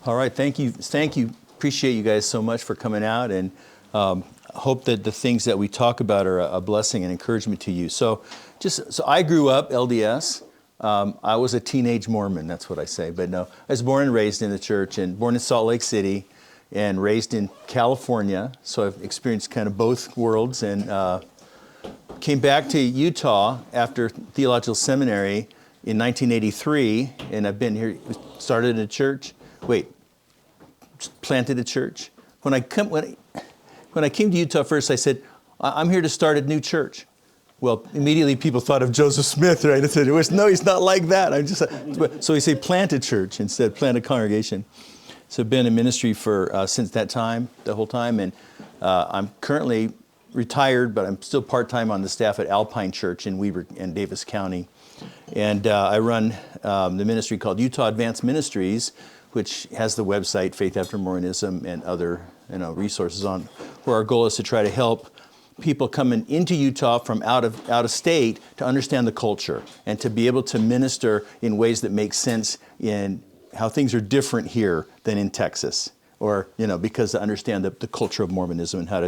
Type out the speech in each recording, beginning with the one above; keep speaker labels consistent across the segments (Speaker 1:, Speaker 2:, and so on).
Speaker 1: All right, thank you. Appreciate you guys so much for coming out, and hope that the things that we talk about are a blessing and encouragement to you. So I grew up LDS. I was a teenage Mormon, that's what I say. But no, I was born and raised in the church, and born in Salt Lake City, and raised in California. So I've experienced kind of both worlds, and came back to Utah after theological seminary in 1983, and I've been here. Started a church. Planted a church. When I came to Utah first, I said, I'm here to start a new church. Well, immediately people thought of Joseph Smith, right? I said, no, he's not like that. So we say plant a church instead, plant a congregation. So I've been in ministry for since that time, the whole time, and I'm currently retired, but I'm still part-time on the staff at Alpine Church in Weber and Davis County. And I run the ministry called Utah Advanced Ministries, which has the website Faith After Mormonism and other resources on, where our goal is to try to help people coming into Utah from out of state to understand the culture and to be able to minister in ways that make sense in how things are different here than in Texas, or because to understand the culture of Mormonism and how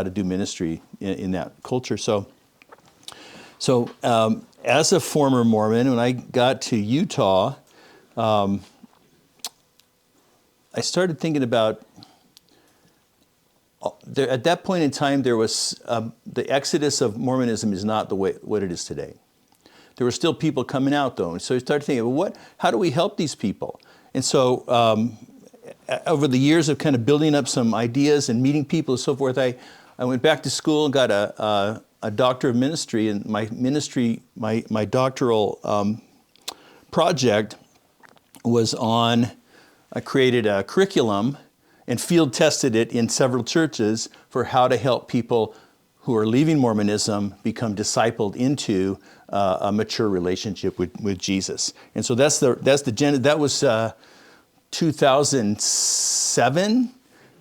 Speaker 1: to do ministry in that culture. So as a former Mormon, when I got to Utah, I started thinking about, at that point in time, there was, the exodus of Mormonism is not what it is today. There were still people coming out, though. And so I started thinking, well, how do we help these people? And so over the years of kind of building up some ideas and meeting people and so forth, I went back to school and got a doctor of ministry. And my doctoral project was on, I created a curriculum and field tested it in several churches for how to help people who are leaving Mormonism become discipled into a mature relationship with Jesus. And so that was 2007.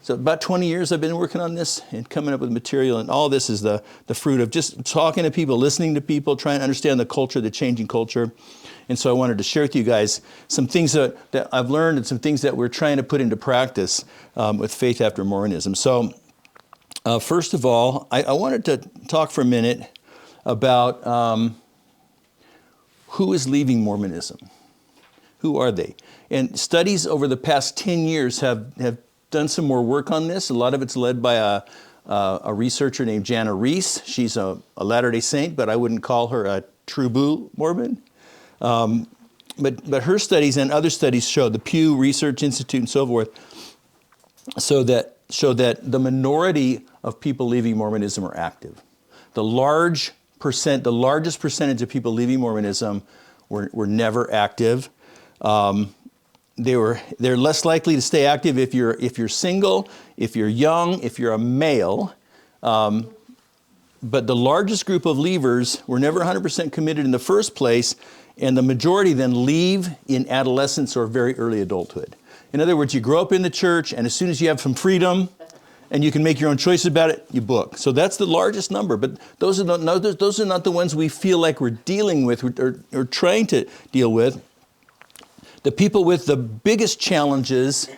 Speaker 1: So about 20 years I've been working on this and coming up with material, and all this is the fruit of just talking to people, listening to people, trying to understand the culture, the changing culture. And so I wanted to share with you guys some things that I've learned and some things that we're trying to put into practice with Faith After Mormonism. So first of all, I wanted to talk for a minute about who is leaving Mormonism. Who are they? And studies over the past 10 years have done some more work on this. A lot of it's led by a researcher named Jana Reese. She's a Latter-day Saint, but I wouldn't call her a true blue Mormon. But her studies and other studies show, the Pew Research Institute and so forth, show that the minority of people leaving Mormonism are active. The largest percentage of people leaving Mormonism were never active. They're less likely to stay active if you're single, if you're young, if you're a male. But the largest group of leavers were never 100% committed in the first place, and the majority then leave in adolescence or very early adulthood. In other words, you grow up in the church, and as soon as you have some freedom and you can make your own choices about it, you book. So that's the largest number, but those are not the ones we feel like we're dealing with or trying to deal with. The people with the biggest challenges,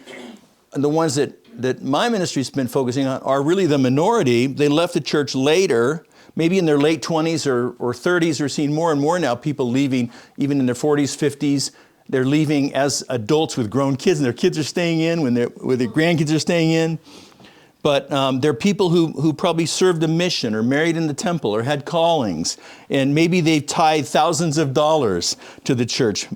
Speaker 1: and the ones that my ministry's been focusing on, are really the minority. They left the church later, maybe in their late 20s or 30s. We're seeing more and more now people leaving, even in their 40s, 50s. They're leaving as adults with grown kids, and their kids are staying in, when their grandkids are staying in. But there are people who probably served a mission or married in the temple or had callings, and maybe they've tithed thousands of dollars to the church.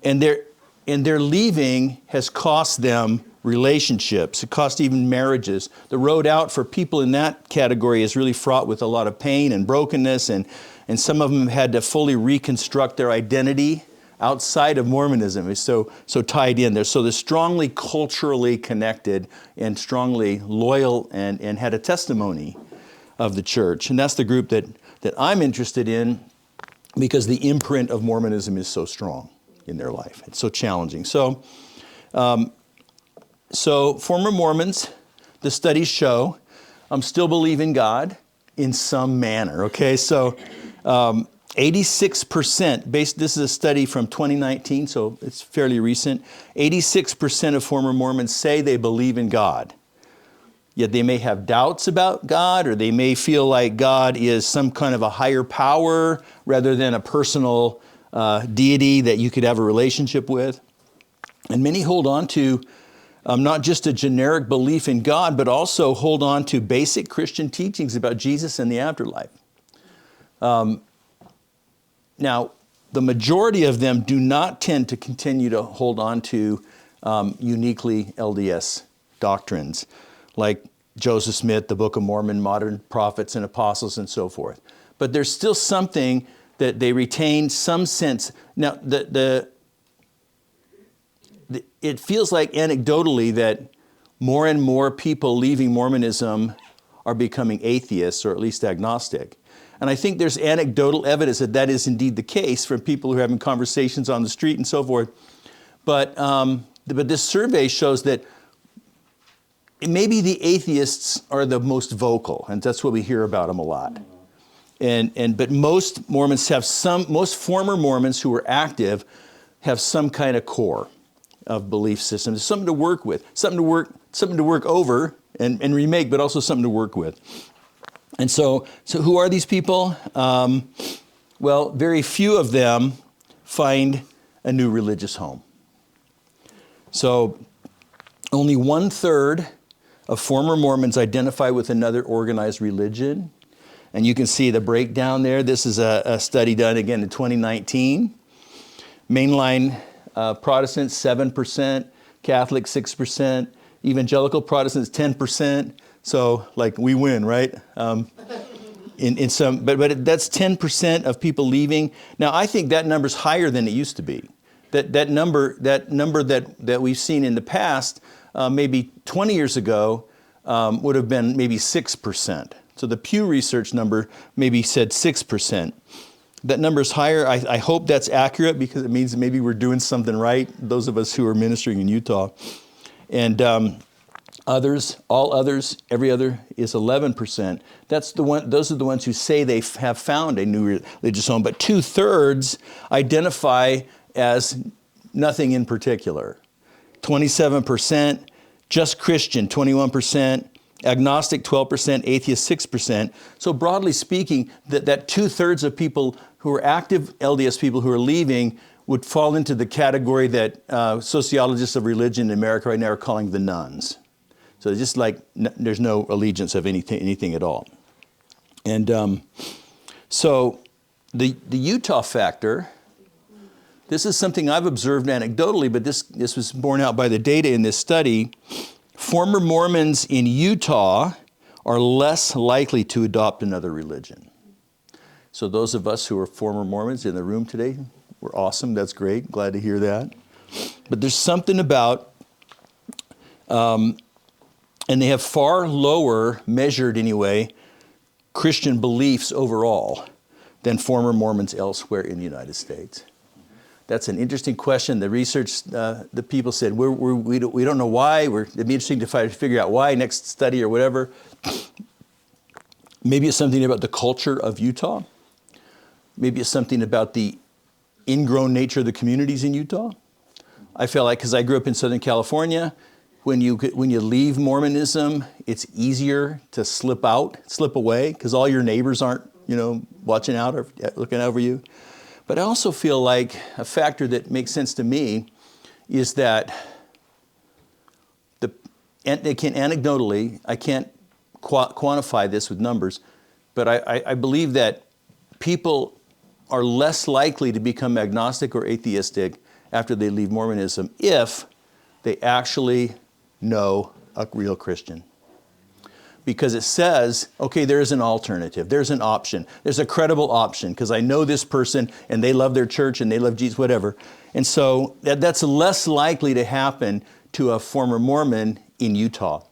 Speaker 1: And their leaving has cost them relationships. It cost even marriages. The road out for people in that category is really fraught with a lot of pain and brokenness, and some of them have had to fully reconstruct their identity outside of Mormonism. It's so tied in there. So they're strongly culturally connected and strongly loyal and had a testimony of the church. And that's the group that I'm interested in, because the imprint of Mormonism is so strong in their life. It's so challenging. So former Mormons, the studies show, still believe in God in some manner, okay? So 86%, this is a study from 2019, so it's fairly recent. 86% of former Mormons say they believe in God. Yet they may have doubts about God, or they may feel like God is some kind of a higher power rather than a personal deity that you could have a relationship with. And many hold on to not just a generic belief in God, but also hold on to basic Christian teachings about Jesus and the afterlife. Now, the majority of them do not tend to continue to hold on to uniquely LDS doctrines, like Joseph Smith, the Book of Mormon, modern prophets and apostles, and so forth. But there's still something that they retain some sense. Now, it feels like anecdotally that more and more people leaving Mormonism are becoming atheists, or at least agnostic. And I think there's anecdotal evidence that that is indeed the case from people who are having conversations on the street and so forth. But this survey shows that maybe the atheists are the most vocal, and that's what we hear about them a lot. But most Mormons have most former Mormons who are active have some kind of core of belief system. There's something to work with, something to work over and remake, but also something to work with. And so who are these people? Well, very few of them find a new religious home. So only 1/3 of former Mormons identify with another organized religion. And you can see the breakdown there. This is a study done again in 2019. Mainline Protestants, 7%, Catholics, 6%, Evangelical Protestants, 10%. So, like, we win, right? In some, but that's 10% of people leaving. Now, I think that number's higher than it used to be. That number that we've seen in the past, maybe 20 years ago, would have been maybe 6%. So the Pew Research number maybe said 6%. That number's higher. I hope that's accurate, because it means maybe we're doing something right, those of us who are ministering in Utah. And all others, every other is 11%. Those are the ones who say they have found a new religious home, but 2/3 identify as nothing in particular. 27%, just Christian, 21%, agnostic 12%, atheist 6%. So broadly speaking, that 2/3 of people who are active LDS people who are leaving would fall into the category that sociologists of religion in America right now are calling the nuns. So it's just like there's no allegiance of anything at all. And so the Utah factor, this is something I've observed anecdotally, but this was borne out by the data in this study. Former Mormons in Utah are less likely to adopt another religion. So those of us who are former Mormons in the room today, we're awesome. That's great. Glad to hear that. But there's something about, and they have far lower, measured anyway, Christian beliefs overall than former Mormons elsewhere in the United States. That's an interesting question. The research, the people said, we don't know why. It'd be interesting to figure out why, next study or whatever. Maybe it's something about the culture of Utah. Maybe it's something about the ingrown nature of the communities in Utah. I feel like, because I grew up in Southern California, when you leave Mormonism, it's easier to slip away, because all your neighbors aren't, watching out or looking over you. But I also feel like a factor that makes sense to me is that anecdotally, I can't quantify this with numbers, but I believe that people are less likely to become agnostic or atheistic after they leave Mormonism if they actually know a real Christian. Because it says, okay, there's an alternative, there's an option, there's a credible option, because I know this person and they love their church and they love Jesus, whatever. And so that's less likely to happen to a former Mormon in Utah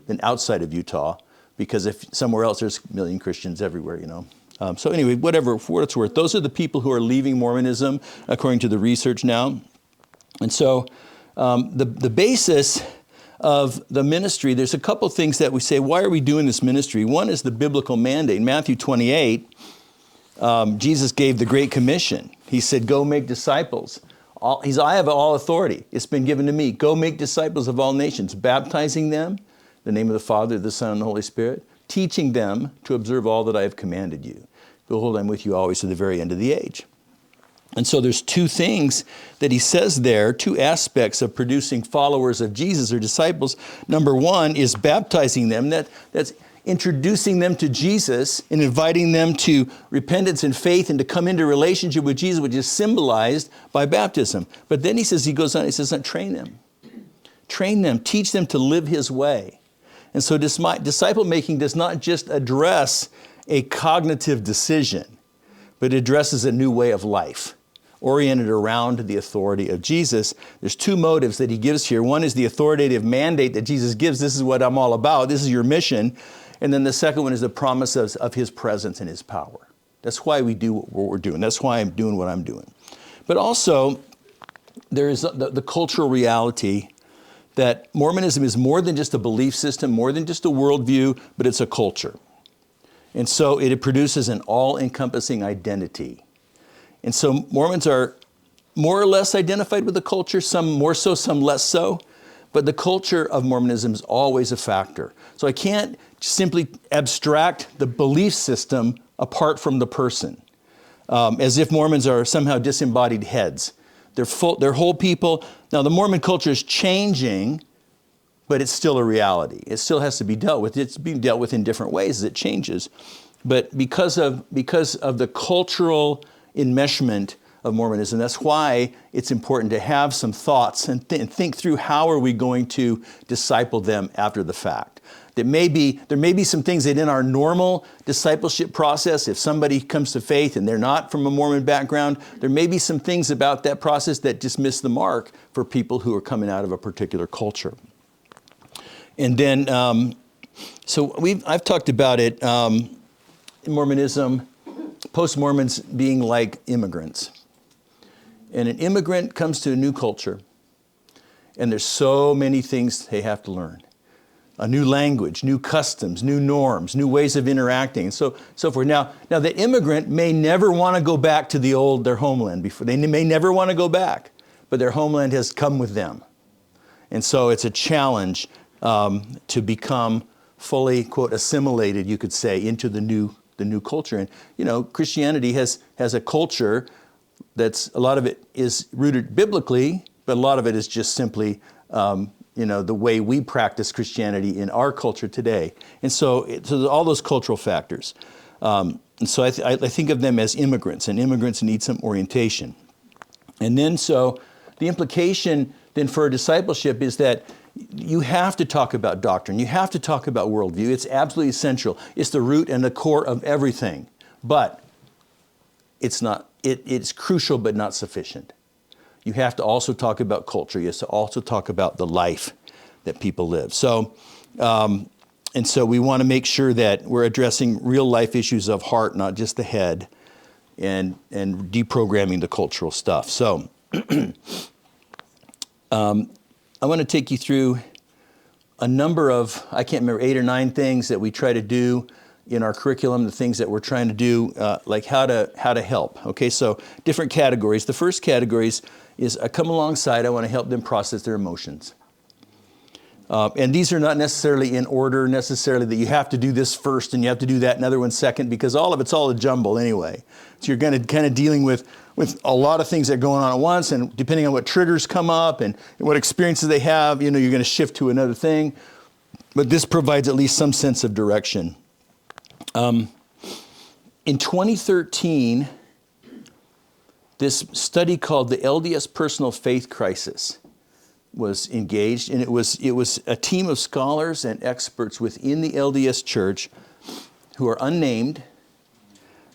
Speaker 1: than outside of Utah, because if somewhere else there's a million Christians everywhere, So anyway, whatever, for what it's worth, those are the people who are leaving Mormonism, according to the research now. And so the basis of the ministry, there's a couple things that we say, why are we doing this ministry? One is the biblical mandate. In Matthew 28, Jesus gave the Great Commission. He said, go make disciples. I have all authority. It's been given to me. Go make disciples of all nations, baptizing them in the name of the Father, the Son, and the Holy Spirit, teaching them to observe all that I have commanded you. Behold, I'm with you always to the very end of the age. And so there's two things that he says there, two aspects of producing followers of Jesus or disciples. Number one is baptizing them. That's introducing them to Jesus and inviting them to repentance and faith and to come into relationship with Jesus, which is symbolized by baptism. But then he goes on, he says, train them. Train them, teach them to live his way. And so disciple making does not just address a cognitive decision, but it addresses a new way of life, oriented around the authority of Jesus. There's two motives that he gives here. One is the authoritative mandate that Jesus gives. This is what I'm all about. This is your mission. And then the second one is the promise of his presence and his power. That's why we do what we're doing. That's why I'm doing what I'm doing. But also, there is the cultural reality that Mormonism is more than just a belief system, more than just a worldview, but it's a culture. And so it produces an all-encompassing identity. And so Mormons are more or less identified with the culture, some more so, some less so. But the culture of Mormonism is always a factor. So I can't simply abstract the belief system apart from the person, as if Mormons are somehow disembodied heads. They're whole people. Now, the Mormon culture is changing, but it's still a reality. It still has to be dealt with. It's being dealt with in different ways as it changes. But because of the cultural enmeshment of Mormonism, that's why it's important to have some thoughts and think through how are we going to disciple them after the fact. There may be some things that in our normal discipleship process, if somebody comes to faith and they're not from a Mormon background, there may be some things about that process that just miss the mark for people who are coming out of a particular culture. And then, I've talked about it, in Mormonism, post-Mormons being like immigrants. And an immigrant comes to a new culture, and there's so many things they have to learn. A new language, new customs, new norms, new ways of interacting, and so forth. Now the immigrant may never want to go back to their homeland before. They may never want to go back, but their homeland has come with them. And so it's a challenge to become fully, quote, assimilated, you could say, into the new culture. And, Christianity has a culture that's, a lot of it is rooted biblically, but a lot of it is just simply, the way we practice Christianity in our culture today. And so all those cultural factors. And so I think of them as immigrants, and immigrants need some orientation. And then so the implication then for discipleship is that you have to talk about doctrine. You have to talk about worldview. It's absolutely essential. It's the root and the core of everything. But it's crucial but not sufficient. You have to also talk about culture. You have to also talk about the life that people live. So, and so we want to make sure that we're addressing real life issues of heart, not just the head, and deprogramming the cultural stuff. So, I want to take you through a number of, I can't remember, 8 or 9 things that we try to do in our curriculum, the things that we're trying to do, like how to help. Okay, so different categories. The first category is I come alongside, I want to help them process their emotions. And these are not necessarily in order, necessarily that you have to do this first and you have to do that another one second, because all of it's all a jumble anyway. So you're going to kind of dealing with a lot of things that are going on at once, and depending on what triggers come up and what experiences they have, you're going to shift to another thing. But this provides at least some sense of direction. In 2013, this study called the LDS Personal Faith Crisis was engaged, and it was a team of scholars and experts within the LDS Church who are unnamed.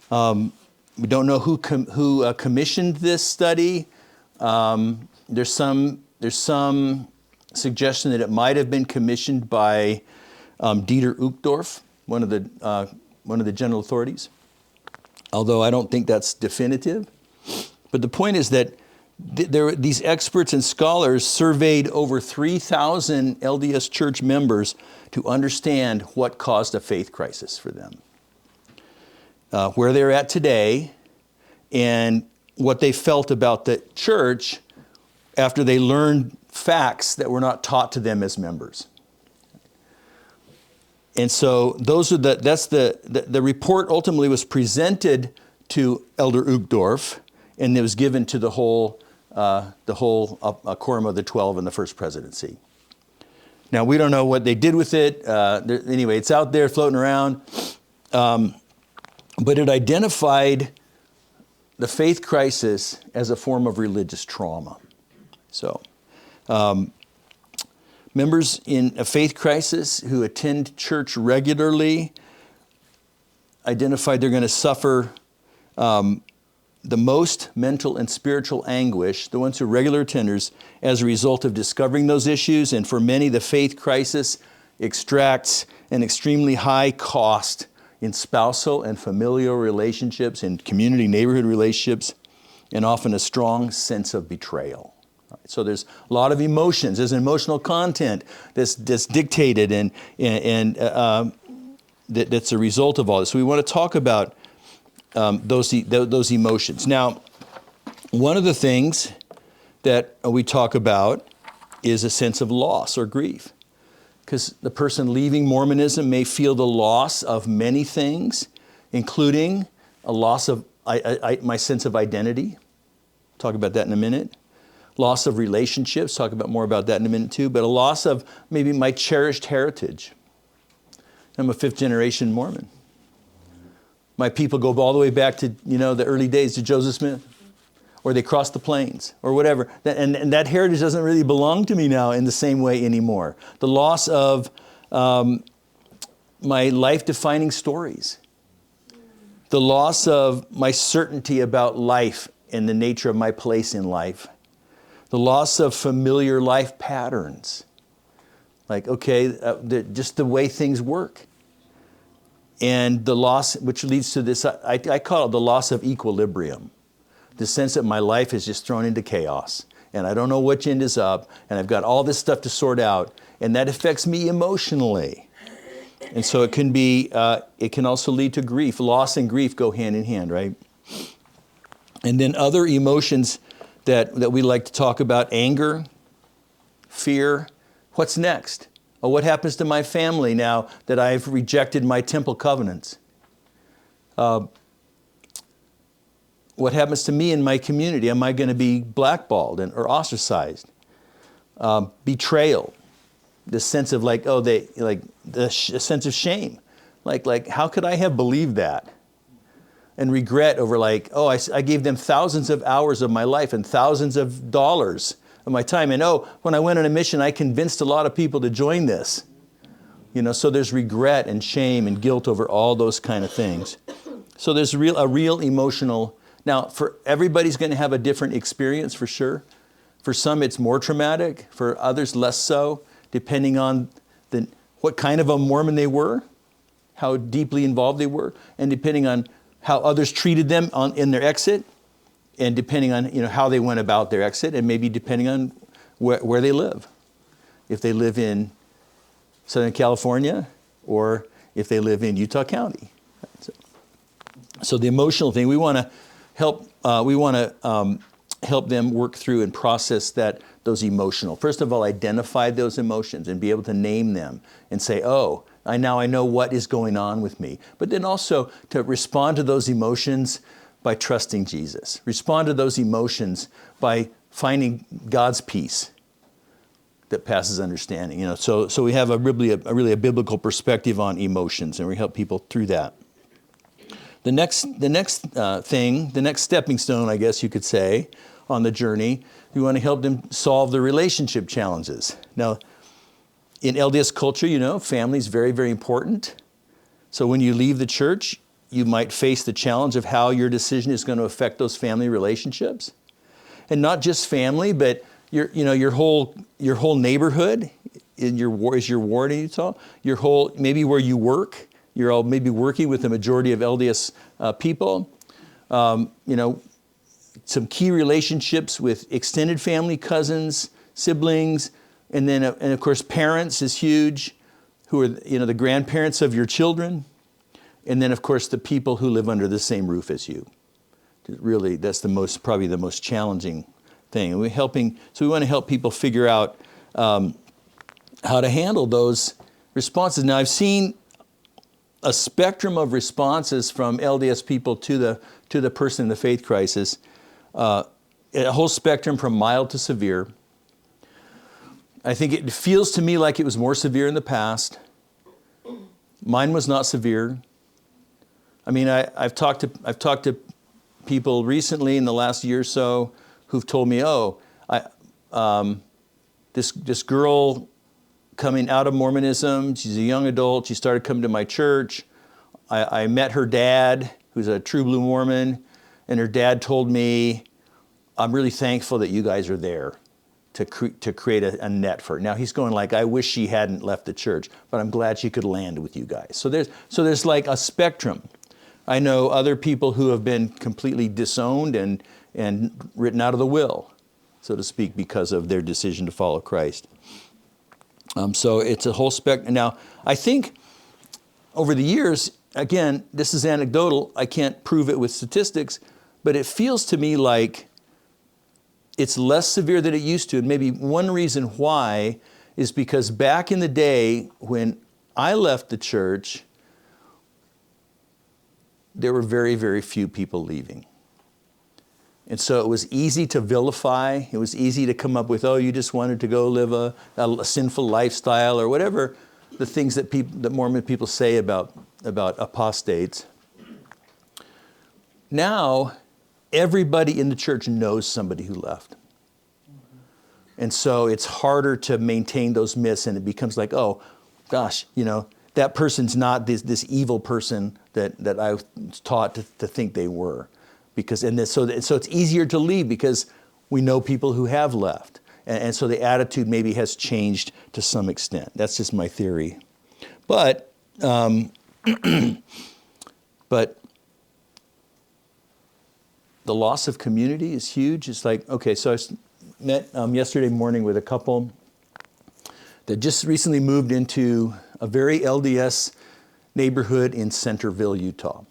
Speaker 1: We don't know who commissioned this study. There's some suggestion that it might have been commissioned by Dieter Uchtdorf, one of the general authorities, although I don't think that's definitive. But the point is that these experts and scholars surveyed over 3,000 LDS Church members to understand what caused a faith crisis for them. where they're at today and what they felt about the church after they learned facts that were not taught to them as members. And so the report ultimately was presented to Elder Uchtdorf, and it was given to the whole quorum of the 12 in the first presidency. Now, we don't know what they did with it. Anyway, it's out there floating around. But it identified the faith crisis as a form of religious trauma. So, members in a faith crisis who attend church regularly identified they're going to suffer the most mental and spiritual anguish, the ones who are regular attenders, as a result of discovering those issues. And for many, the faith crisis extracts an extremely high cost in spousal and familial relationships, in community neighborhood relationships, and often a strong sense of betrayal. So there's a lot of emotions. There's emotional content that's dictated and that's a result of all this. So we want to talk about those emotions. Now, one of the things that we talk about is a sense of loss or grief, because the person leaving Mormonism may feel the loss of many things, including a loss of my sense of identity. Talk about that in a minute. Loss of relationships. Talk about more about that in a minute too. But a loss of maybe my cherished heritage. I'm a fifth generation Mormon. My people go all the way back to, the early days to Joseph Smith, or they crossed the plains, or whatever. And that heritage doesn't really belong to me now in the same way anymore. The loss of my life-defining stories. The loss of my certainty about life and the nature of my place in life. The loss of familiar life patterns. Like, just the way things work. And the loss, which leads to this, I call it the loss of equilibrium. The sense that my life is just thrown into chaos. And I don't know which end is up. And I've got all this stuff to sort out. And that affects me emotionally. And so it can also lead to grief. Loss and grief go hand in hand, right? And then other emotions that we like to talk about: anger, fear. What's next? Oh, what happens to my family now that I've rejected my temple covenants? What happens to me in my community? Am I going to be blackballed or ostracized? Betrayal. The sense of a sense of shame. Like how could I have believed that? And regret over I gave them thousands of hours of my life and thousands of dollars of my time. And when I went on a mission, I convinced a lot of people to join this. So there's regret and shame and guilt over all those kind of things. So there's a real emotional. Now, for everybody's going to have a different experience for sure. For some, it's more traumatic. For others, less so, depending on what kind of a Mormon they were, how deeply involved they were, and depending on how others treated them in their exit, and depending on how they went about their exit, and maybe depending on where they live. If they live in Southern California, or if they live in Utah County. So the emotional thing, we want to help. Help them work through and process those emotional. First of all, identify those emotions and be able to name them and say, I know what is going on with me. But then also to respond to those emotions by trusting Jesus. Respond to those emotions by finding God's peace that passes understanding. So we have a really biblical perspective on emotions, and we help people through that. The next stepping stone, I guess you could say, on the journey, we want to help them solve the relationship challenges. Now, in LDS culture, family is very, very important. So when you leave the church, you might face the challenge of how your decision is going to affect those family relationships. And not just family, but your whole neighborhood is your ward in Utah, maybe where you work. You're all maybe working with the majority of LDS people. Some key relationships with extended family, cousins, siblings, and then of course parents is huge, who are the grandparents of your children. And then, of course, the people who live under the same roof as you. Really, that's probably the most challenging thing. And so we want to help people figure out how to handle those responses. Now, I've seen a spectrum of responses from LDS people to the person in the faith crisis, a whole spectrum from mild to severe. I think it feels to me like it was more severe in the past. Mine was not severe. I mean, I've talked to people recently in the last year or so who've told me, this girl coming out of Mormonism, she's a young adult, she started coming to my church. I met her dad, who's a true blue Mormon, and her dad told me, I'm really thankful that you guys are there to create a net for her. Now he's going like, I wish she hadn't left the church, but I'm glad she could land with you guys. So there's like a spectrum. I know other people who have been completely disowned and written out of the will, so to speak, because of their decision to follow Christ. So it's a whole spectrum. Now, I think over the years, again, this is anecdotal, I can't prove it with statistics, but it feels to me like it's less severe than it used to. And maybe one reason why is because back in the day when I left the church, there were very, very few people leaving. And so it was easy to vilify. It was easy to come up with, you just wanted to go live a sinful lifestyle or whatever the things that Mormon people say about apostates. Now, everybody in the church knows somebody who left. And so it's harder to maintain those myths, and it becomes like, gosh, that person's not this evil person that I was taught to think they were. So it's easier to leave because we know people who have left. And so the attitude maybe has changed to some extent. That's just my theory. But the loss of community is huge. It's like, okay, so I met yesterday morning with a couple that just recently moved into a very LDS neighborhood in Centerville, Utah.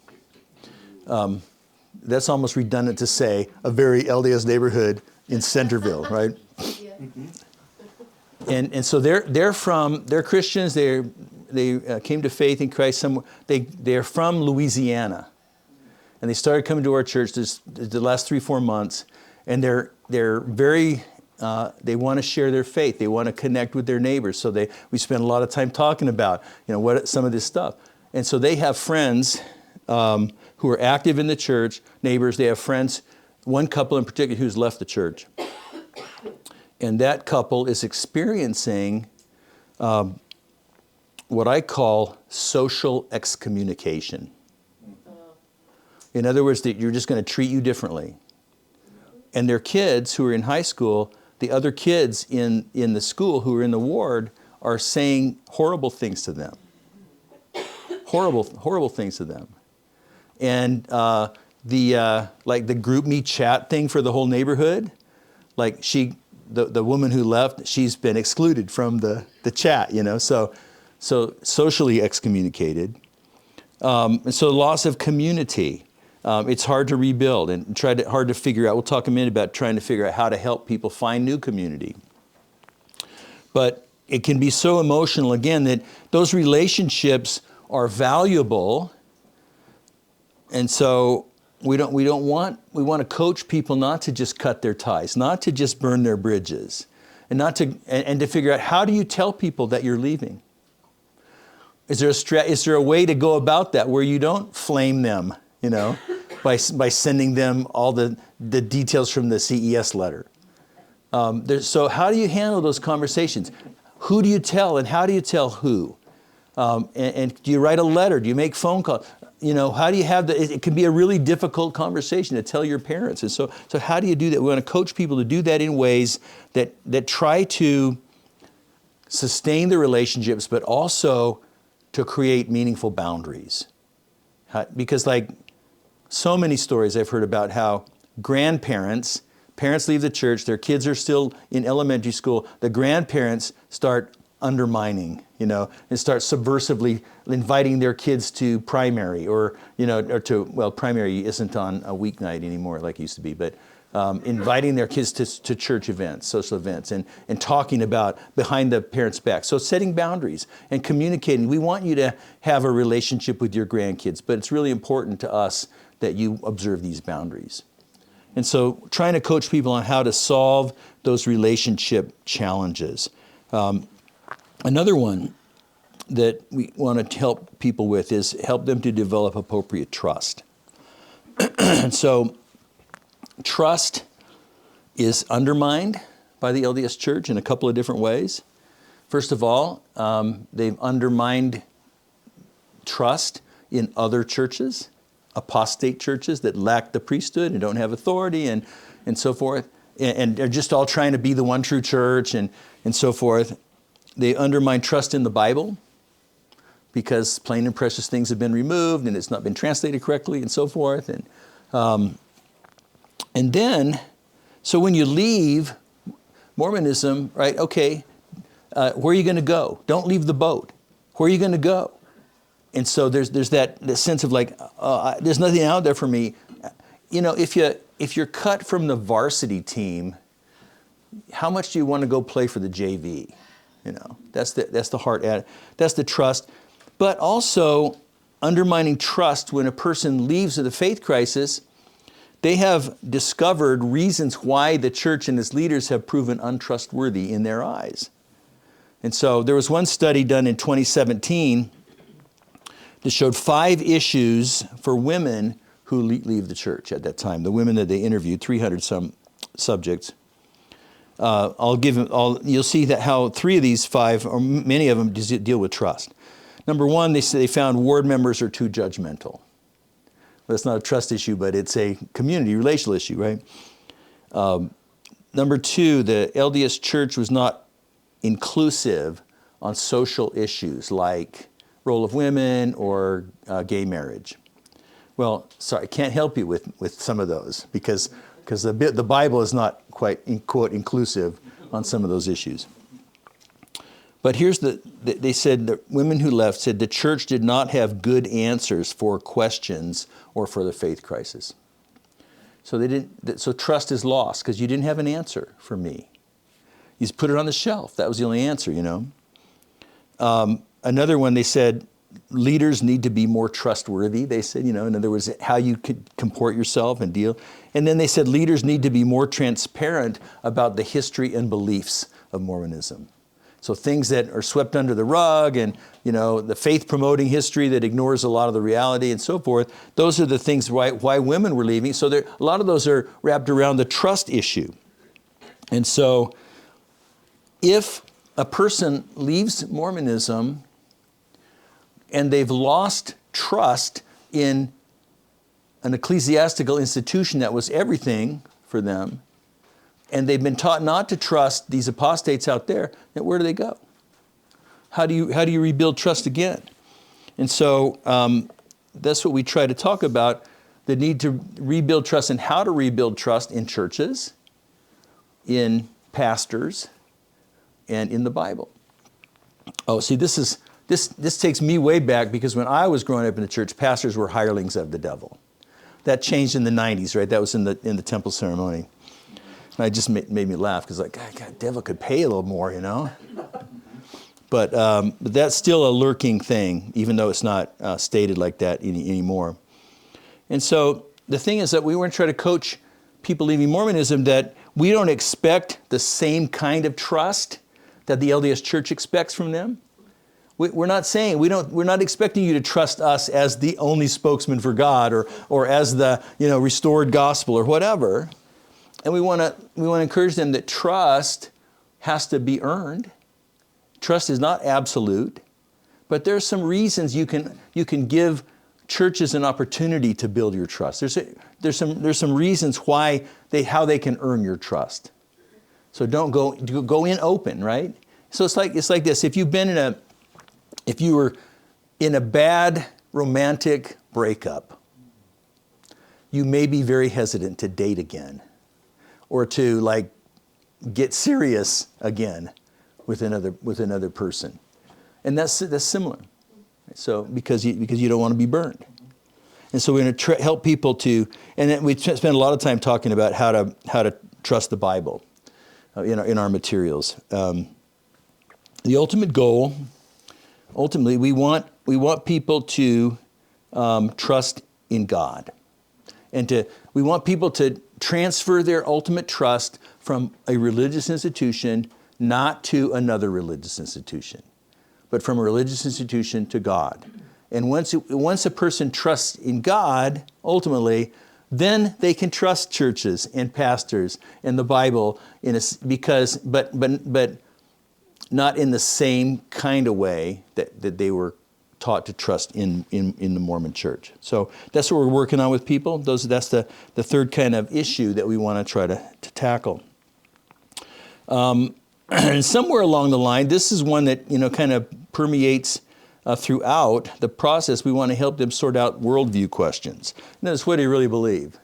Speaker 1: That's almost redundant to say a very LDS neighborhood in Centerville, right? Yeah. And so they're Christians. They came to faith in Christ. They're from Louisiana, and they started coming to our church the last 3-4 months, and they're very. They want to share their faith. They want to connect with their neighbors. So we spend a lot of time talking about some of this stuff. And so they have friends who are active in the church, neighbors. They have friends, one couple in particular who's left the church. And that couple is experiencing what I call social excommunication. In other words, that you're just going to treat you differently. And their kids who are in high school, the other kids in the school who are in the ward are saying horrible things to them. Horrible things to them. And the group me chat thing for the whole neighborhood, like the woman who left, she's been excluded from the chat, so socially excommunicated. And so loss of community. It's hard to rebuild and hard to figure out. We'll talk a minute about trying to figure out how to help people find new community. But it can be so emotional, again, that those relationships are valuable. And so we want to coach people not to just cut their ties, not to just burn their bridges, and to figure out, how do you tell people that you're leaving? Is there a way to go about that where you don't flame them, by sending them all the details from the CES letter? So how do you handle those conversations? Who do you tell, and how do you tell who? And do you write a letter? Do you make phone calls? How do you have it can be a really difficult conversation to tell your parents. And so how do you do that? We want to coach people to do that in ways that try to sustain the relationships, but also to create meaningful boundaries. Because so many stories I've heard about how parents leave the church, their kids are still in elementary school, the grandparents start undermining, and start subversively inviting their kids to primary or primary isn't on a weeknight anymore like it used to be, but inviting their kids to church events, social events, and talking about behind the parents' back. So setting boundaries and communicating. We want you to have a relationship with your grandkids, but it's really important to us that you observe these boundaries. And so trying to coach people on how to solve those relationship challenges. Another one that we want to help people with is help them to develop appropriate trust. And so trust is undermined by the LDS Church in a couple of different ways. First of all, they've undermined trust in other churches, apostate churches that lack the priesthood and don't have authority and so forth, and they're just all trying to be the one true church and so forth. They undermine trust in the Bible because plain and precious things have been removed and it's not been translated correctly and so forth. And then, so when you leave Mormonism, right, okay, where are you going to go? Don't leave the boat. Where are you going to go? And so there's that sense of like, there's nothing out there for me. If you're cut from the varsity team, how much do you want to go play for the JV? That's the heart, that's the trust. But also undermining trust when a person leaves with a faith crisis. They have discovered reasons why the church and its leaders have proven untrustworthy in their eyes. And so there was one study done in 2017 that showed 5 issues for women who leave the church at that time. The women that they interviewed, 300 some subjects. You'll see that how 3 of these 5, or many of them, deal with trust. Number 1, they say they found ward members are too judgmental. Well, it's not a trust issue, but it's a community relational issue, right? Number 2, the LDS Church was not inclusive on social issues like role of women or gay marriage. Well, sorry, I can't help you with some of those because the Bible is not quite, quote, inclusive on some of those issues. But here's they said the women who left said the church did not have good answers for questions or for the faith crisis. So trust is lost because you didn't have an answer for me. You just put it on the shelf. That was the only answer, Another one, they said leaders need to be more trustworthy. They said, in other words, how you could comport yourself and deal. And then they said leaders need to be more transparent about the history and beliefs of Mormonism. So things that are swept under the rug and, the faith-promoting history that ignores a lot of the reality and so forth, those are the things why women were leaving. So a lot of those are wrapped around the trust issue. And so if a person leaves Mormonism and they've lost trust in an ecclesiastical institution that was everything for them, and they've been taught not to trust these apostates out there, then where do they go? How do you rebuild trust again? And so that's what we try to talk about, the need to rebuild trust and how to rebuild trust in churches, in pastors, and in the Bible. Oh, see, this takes me way back because when I was growing up in the church, pastors were hirelings of the devil. That changed in the 90s, right? That was in the temple ceremony. And it just made me laugh because God, devil could pay a little more, But that's still a lurking thing, even though it's not stated like that anymore. And so the thing is that we want to try to coach people leaving Mormonism that we don't expect the same kind of trust that the LDS Church expects from them. We're not saying, we're not expecting you to trust us as the only spokesman for God or as the restored gospel or whatever. And we want to encourage them that trust has to be earned. Trust is not absolute, but there's some reasons you can give churches an opportunity to build your trust. There's some reasons how they can earn your trust. So don't go in open, right? So it's like this. If you were in a bad romantic breakup, you may be very hesitant to date again or to get serious again with another person. And that's similar. So because you don't want to be burned. And so we're going to help people to, and then we spend a lot of time talking about how to trust the Bible in our materials. The ultimate goal, ultimately, we want people to trust in God, and we want people to transfer their ultimate trust from a religious institution not to another religious institution, but from a religious institution to God. And once a person trusts in God, ultimately, then they can trust churches and pastors and the Bible but not in the same kind of way that they were taught to trust in the Mormon church. So that's what we're working on with people. That's the third kind of issue that we want to try to tackle. And somewhere along the line, this is one that kind of permeates throughout the process. We want to help them sort out worldview questions. Notice, what do you really believe?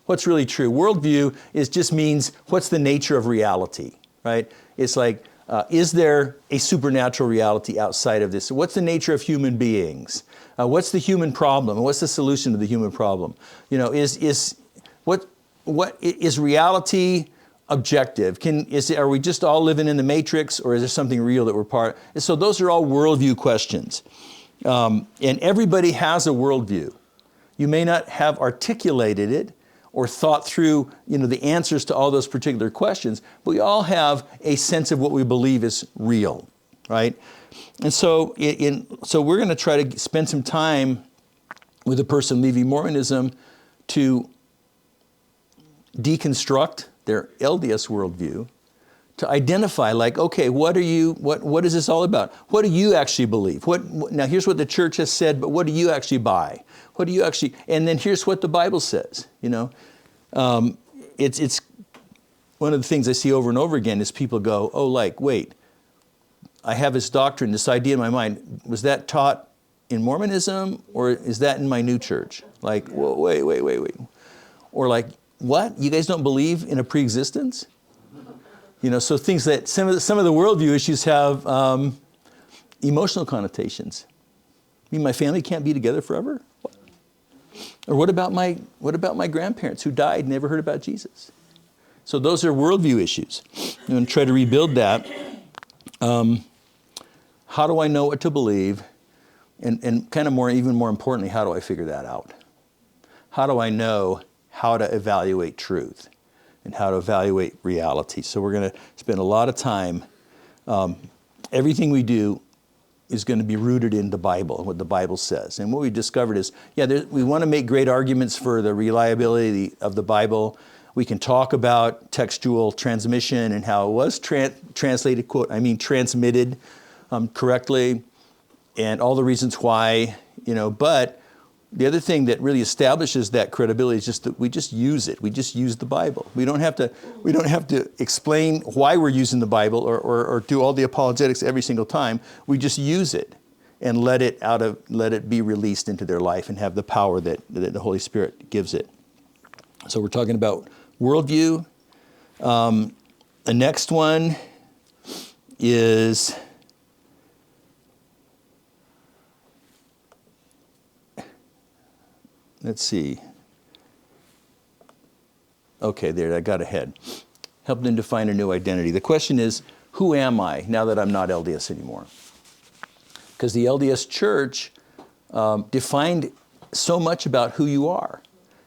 Speaker 1: What's really true? Worldview just means what's the nature of reality, right? It's like, is there a supernatural reality outside of this? What's the nature of human beings? What's the human problem? What's the solution to the human problem? What is reality objective? Are we just all living in the matrix, or is there something real that we're part of? And so those are all worldview questions. And everybody has a worldview. You may not have articulated it or thought through the answers to all those particular questions, but we all have a sense of what we believe is real, right? And so so we're going to try to spend some time with a person leaving Mormonism to deconstruct their LDS worldview, to identify, like, okay, what is this all about? What do you actually believe? Now here's what the church has said, but what do you actually buy? What do you actually, and then here's what the Bible says, It's one of the things I see over and over again is people go, oh, like, wait, I have this doctrine, this idea in my mind. Was that taught in Mormonism, or is that in my new church? Like, whoa, wait. Or like, what? You guys don't believe in a pre-existence? So things that some of the worldview issues have emotional connotations. You mean my family can't be together forever? Or what about my grandparents who died and never heard about Jesus? So those are worldview issues. I'm going to try to rebuild that. How do I know what to believe? And kind of even more importantly, how do I figure that out? How do I know how to evaluate truth and how to evaluate reality? So we're going to spend a lot of time. Everything we do is going to be rooted in the Bible and what the Bible says. And what we discovered is, we want to make great arguments for the reliability of the Bible. We can talk about textual transmission and how it was translated, transmitted correctly, and all the reasons why, but the other thing that really establishes that credibility is just that we just use it. We just use the Bible. We don't have to explain why we're using the Bible or do all the apologetics every single time. We just use it and let it be released into their life and have the power that the Holy Spirit gives it. So we're talking about worldview. The next one is let's see. Okay, there, I got ahead. Help them define a new identity. The question is, who am I now that I'm not LDS anymore? Because the LDS church defined so much about who you are.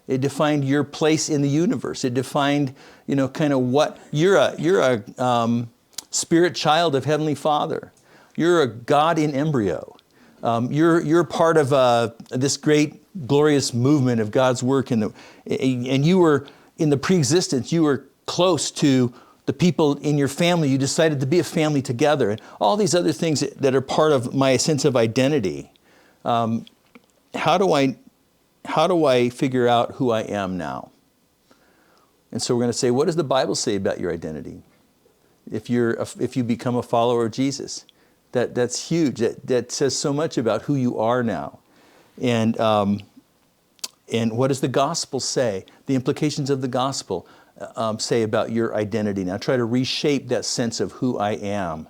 Speaker 1: It defined your place in the universe. It defined, kind of what you're a spirit child of Heavenly Father. You're a God in embryo. You're part of this great glorious movement of God's work and you were in the pre-existence, you were close to the people in your family. You decided to be a family together, and all these other things that are part of my sense of identity. How do I figure out who I am now? And so we're going to say, what does the Bible say about your identity? If you become a follower of Jesus, that's huge. That says so much about who you are now. And what does the gospel say? The implications of the gospel say about your identity. Now try to reshape that sense of who I am.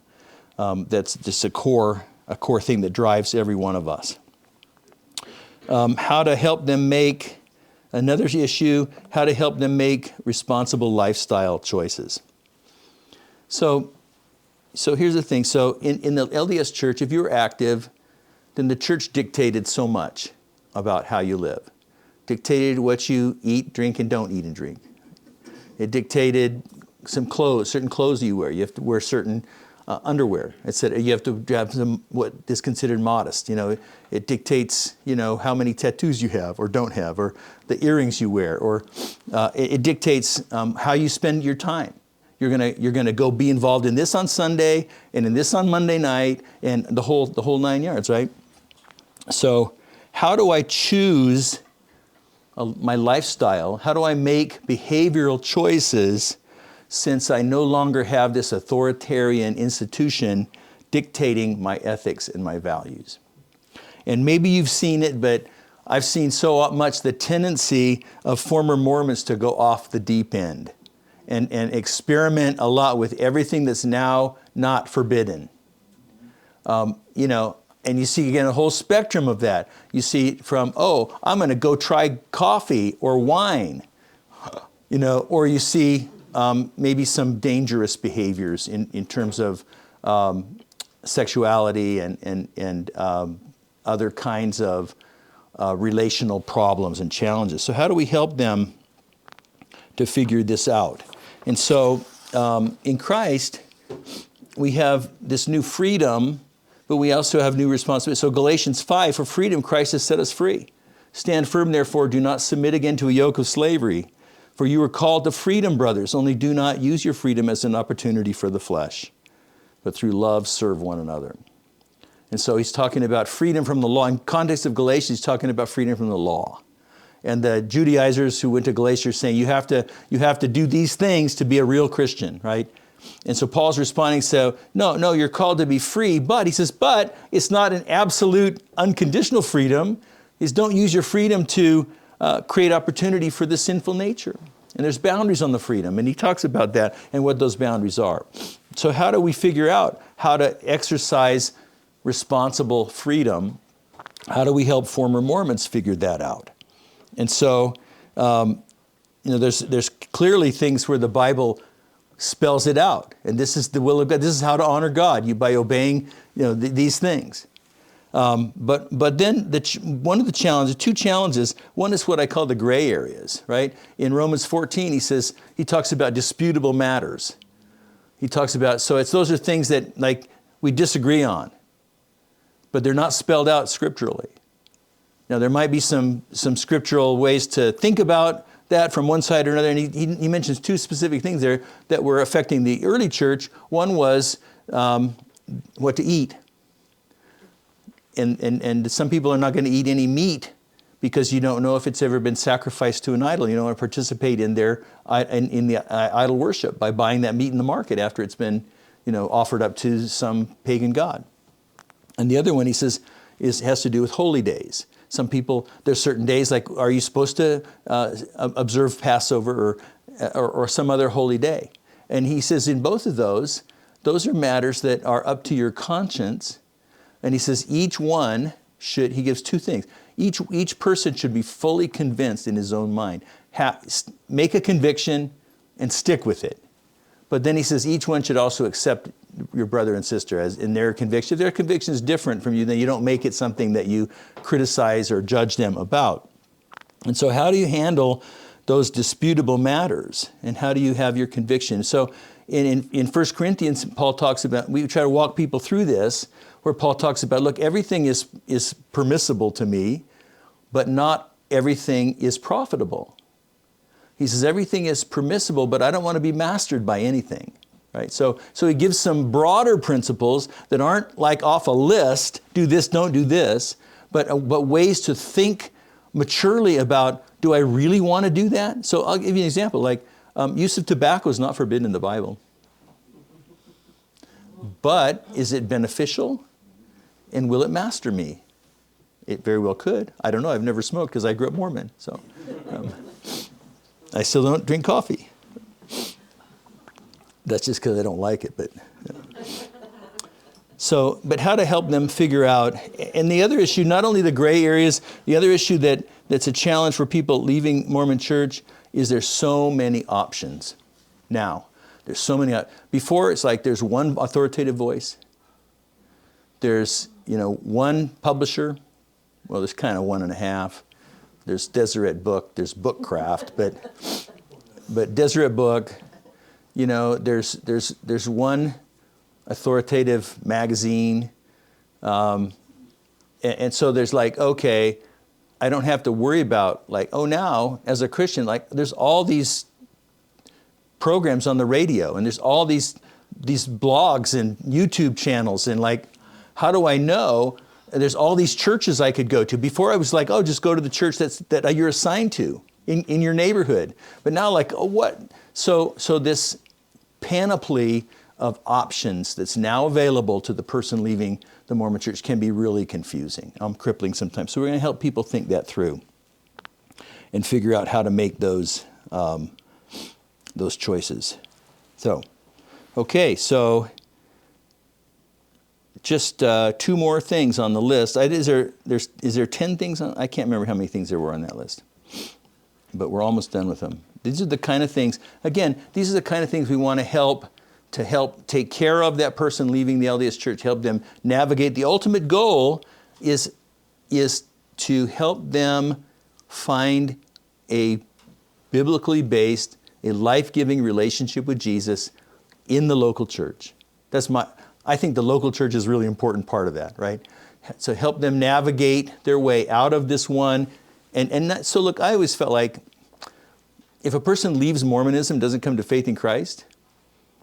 Speaker 1: That's just a core thing that drives every one of us. How to help them make, another issue, how to help them make responsible lifestyle choices. So here's the thing. So in the LDS church, if you were active, then the church dictated so much about how you live. Dictated what you eat, drink, and don't eat and drink. It dictated some clothes, certain clothes you wear. You have to wear certain underwear. It said you have to have some what is considered modest. It dictates how many tattoos you have or don't have, or the earrings you wear, or it dictates how you spend your time. You're gonna go be involved in this on Sunday and in this on Monday night and the whole 9 yards, right? So how do I choose my lifestyle? How do I make behavioral choices since I no longer have this authoritarian institution dictating my ethics and my values? And maybe you've seen it, but I've seen so much the tendency of former Mormons to go off the deep end and experiment a lot with everything that's now not forbidden. And you see, again, a whole spectrum of that. You see from, I'm going to go try coffee or wine, or you see maybe some dangerous behaviors in terms of sexuality and other kinds of relational problems and challenges. So how do we help them to figure this out? And so in Christ, we have this new freedom, but we also have new responsibility. So Galatians 5, for freedom Christ has set us free. Stand firm, therefore, do not submit again to a yoke of slavery. For you were called to freedom, brothers, only do not use your freedom as an opportunity for the flesh, but through love serve one another. And so he's talking about freedom from the law. In context of Galatians, he's talking about freedom from the law. And the Judaizers who went to Galatia are saying you have to do these things to be a real Christian, right? And so Paul's responding, so no, you're called to be free, but he says, but it's not an absolute unconditional freedom. Is don't use your freedom to create opportunity for the sinful nature. And there's boundaries on the freedom, and he talks about that and what those boundaries are. So how do we figure out how to exercise responsible freedom? How do we help former Mormons figure that out? And so, there's clearly things where the Bible spells it out. And this is the will of God. This is how to honor God, by obeying these things. But then one of the challenges, two challenges, one is what I call the gray areas, right? In Romans 14, he talks about disputable matters. He talks about, those are things that we disagree on, but they're not spelled out scripturally. Now there might be some scriptural ways to think about that from one side or another, and he mentions two specific things there that were affecting the early church. One was what to eat. And some people are not going to eat any meat because you don't know if it's ever been sacrificed to an idol. You don't want to participate in the idol worship by buying that meat in the market after it's been offered up to some pagan god. And the other one, he says, has to do with holy days. Some people, there's certain days, like are you supposed to observe Passover or some other holy day? And he says in both of those are matters that are up to your conscience. And he says each one should, he gives two things. Each person should be fully convinced in his own mind. Make a conviction and stick with it. But then he says each one should also accept your brother and sister as in their conviction. If their conviction is different from you, then you don't make it something that you criticize or judge them about. And so how do you handle those disputable matters? And how do you have your conviction? So in 1 Corinthians, Paul talks about, we try to walk people through this, where Paul talks about, look, everything is permissible to me, but not everything is profitable. He says everything is permissible, but I don't want to be mastered by anything. Right? So he gives some broader principles that aren't like off a list, do this, don't do this, but ways to think maturely about, do I really want to do that? So I'll give you an example, like use of tobacco is not forbidden in the Bible. But is it beneficial? And will it master me? It very well could. I don't know, I've never smoked because I grew up Mormon, so I still don't drink coffee. That's just because I don't like it, but So, but how to help them figure out, and the other issue, not only the gray areas, the other issue that's a challenge for people leaving Mormon church is there's so many options now. There's so many, before it's like there's one authoritative voice. There's, one publisher. Well, there's kind of one and a half. There's Deseret Book, there's Bookcraft, but Deseret Book, there's one authoritative magazine. And so there's like, okay, I don't have to worry about now as a Christian, there's all these programs on the radio and there's all these blogs and YouTube channels and how do I know? There's all these churches I could go to. Before I was like, just go to the church that you're assigned to in your neighborhood. But now what? So this panoply of options that's now available to the person leaving the Mormon church can be really confusing. Crippling sometimes. So we're going to help people think that through and figure out how to make those choices. So, okay, so just 2 more things on the list. Is there 10 things on? I can't remember how many things there were on that list, but we're almost done with them. These are the kind of things. Again, these are the kind of things we want to help take care of that person leaving the LDS church. Help them navigate. The ultimate goal is to help them find a biblically based, a life-giving relationship with Jesus in the local church. I think the local church is a really important part of that, right? So help them navigate their way out of this one. So look, I always felt like if a person leaves Mormonism, doesn't come to faith in Christ,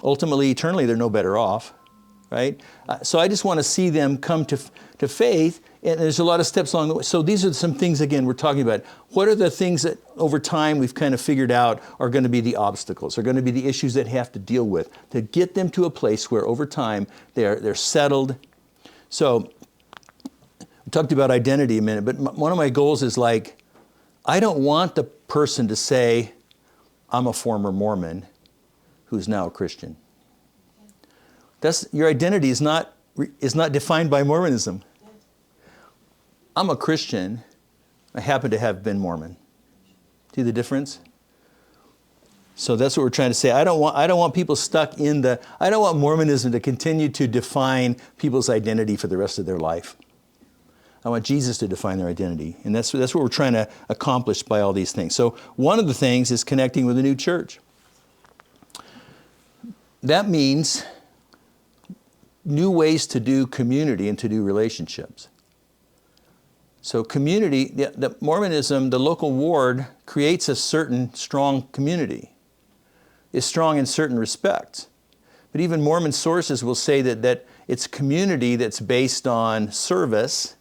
Speaker 1: ultimately, eternally, they're no better off, right? So I just want to see them come to faith, and there's a lot of steps along the way. So these are some things, again, we're talking about. What are the things that over time we've kind of figured out are going to be the obstacles, are going to be the issues that have to deal with, to get them to a place where over time they're settled. So we talked about identity a minute, but one of my goals is I don't want the person to say, I'm a former Mormon who's now a Christian. Your identity is not defined by Mormonism. I'm a Christian. I happen to have been Mormon. See the difference? So that's what we're trying to say. I don't want people stuck I don't want Mormonism to continue to define people's identity for the rest of their life. I want Jesus to define their identity. And that's what we're trying to accomplish by all these things. So one of the things is connecting with a new church. That means new ways to do community and to do relationships. So community, the Mormonism, the local ward creates a certain strong community. It's strong in certain respects. But even Mormon sources will say that it's community that's based on service,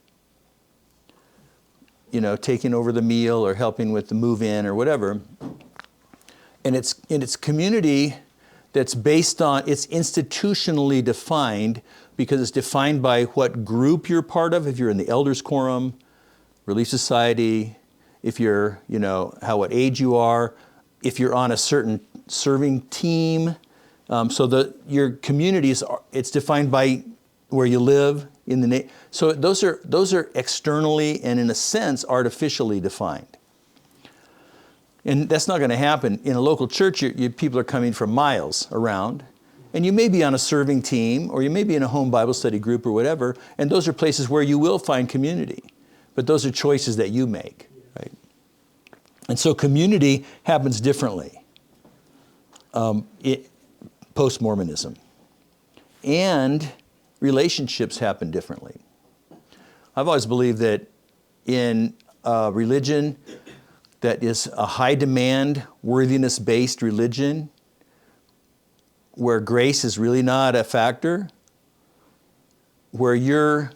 Speaker 1: taking over the meal or helping with the move-in or whatever. And it's community that's based on, it's institutionally defined because it's defined by what group you're part of. If you're in the Elders Quorum, Relief Society, if you're, what age you are, if you're on a certain serving team. Your community it's defined by where you live in the so those are externally and in a sense artificially defined. And that's not going to happen. In a local church, people are coming from miles around. And you may be on a serving team, or you may be in a home Bible study group or whatever, and those are places where you will find community. But those are choices that you make, right? And so community happens differently post-Mormonism. And relationships happen differently. I've always believed that in religion that is a high demand, worthiness-based religion, where grace is really not a factor, where your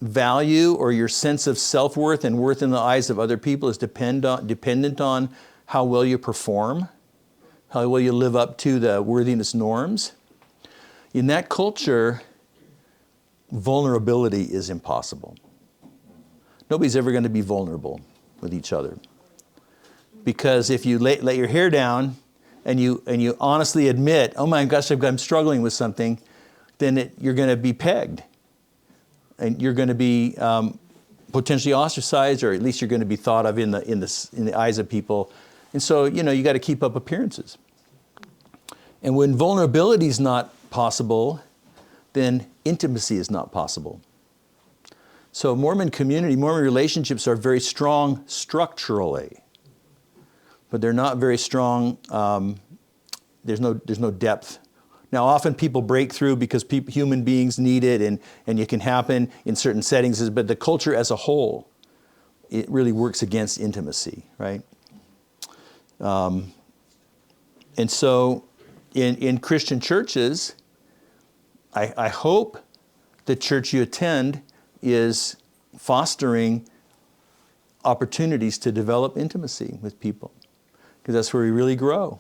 Speaker 1: value or your sense of self-worth and worth in the eyes of other people is dependent on how well you perform, how well you live up to the worthiness norms. In that culture, vulnerability is impossible. Nobody's ever going to be vulnerable with each other. Because if you let your hair down and you honestly admit, oh my gosh, I'm struggling with something, then you're going to be pegged. and you're going to be potentially ostracized, or at least you're going to be thought of in the eyes of people. And so, you got to keep up appearances. And when vulnerability is not possible, then intimacy is not possible. So Mormon community, Mormon relationships are very strong structurally, but they're not very strong. There's no depth. Now, often people break through because human beings need it, and it can happen in certain settings. But the culture as a whole, it really works against intimacy, right? And so, in Christian churches, I hope the church you attend is fostering opportunities to develop intimacy with people, because that's where we really grow.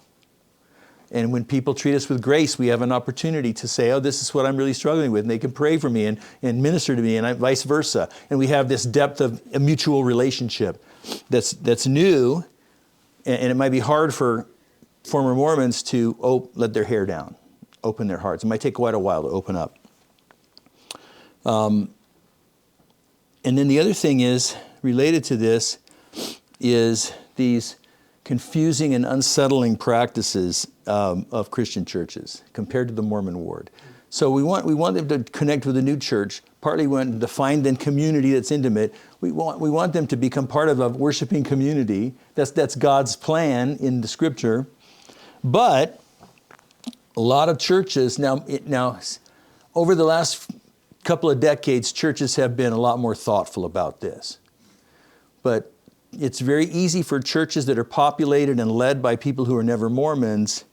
Speaker 1: And when people treat us with grace, we have an opportunity to say, oh, this is what I'm really struggling with. And they can pray for me and minister to me, and vice versa. And we have this depth of a mutual relationship that's new. And it might be hard for former Mormons to let their hair down, open their hearts. It might take quite a while to open up. And then the other thing is, related to this, is these confusing and unsettling practices of Christian churches compared to the Mormon ward. So we want them to connect with a new church. Partly we want them to find a community that's intimate. We want them to become part of a worshiping community. That's God's plan in the Scripture. But a lot of churches now over the last couple of decades, churches have been a lot more thoughtful about this. But it's very easy for churches that are populated and led by people who are never Mormons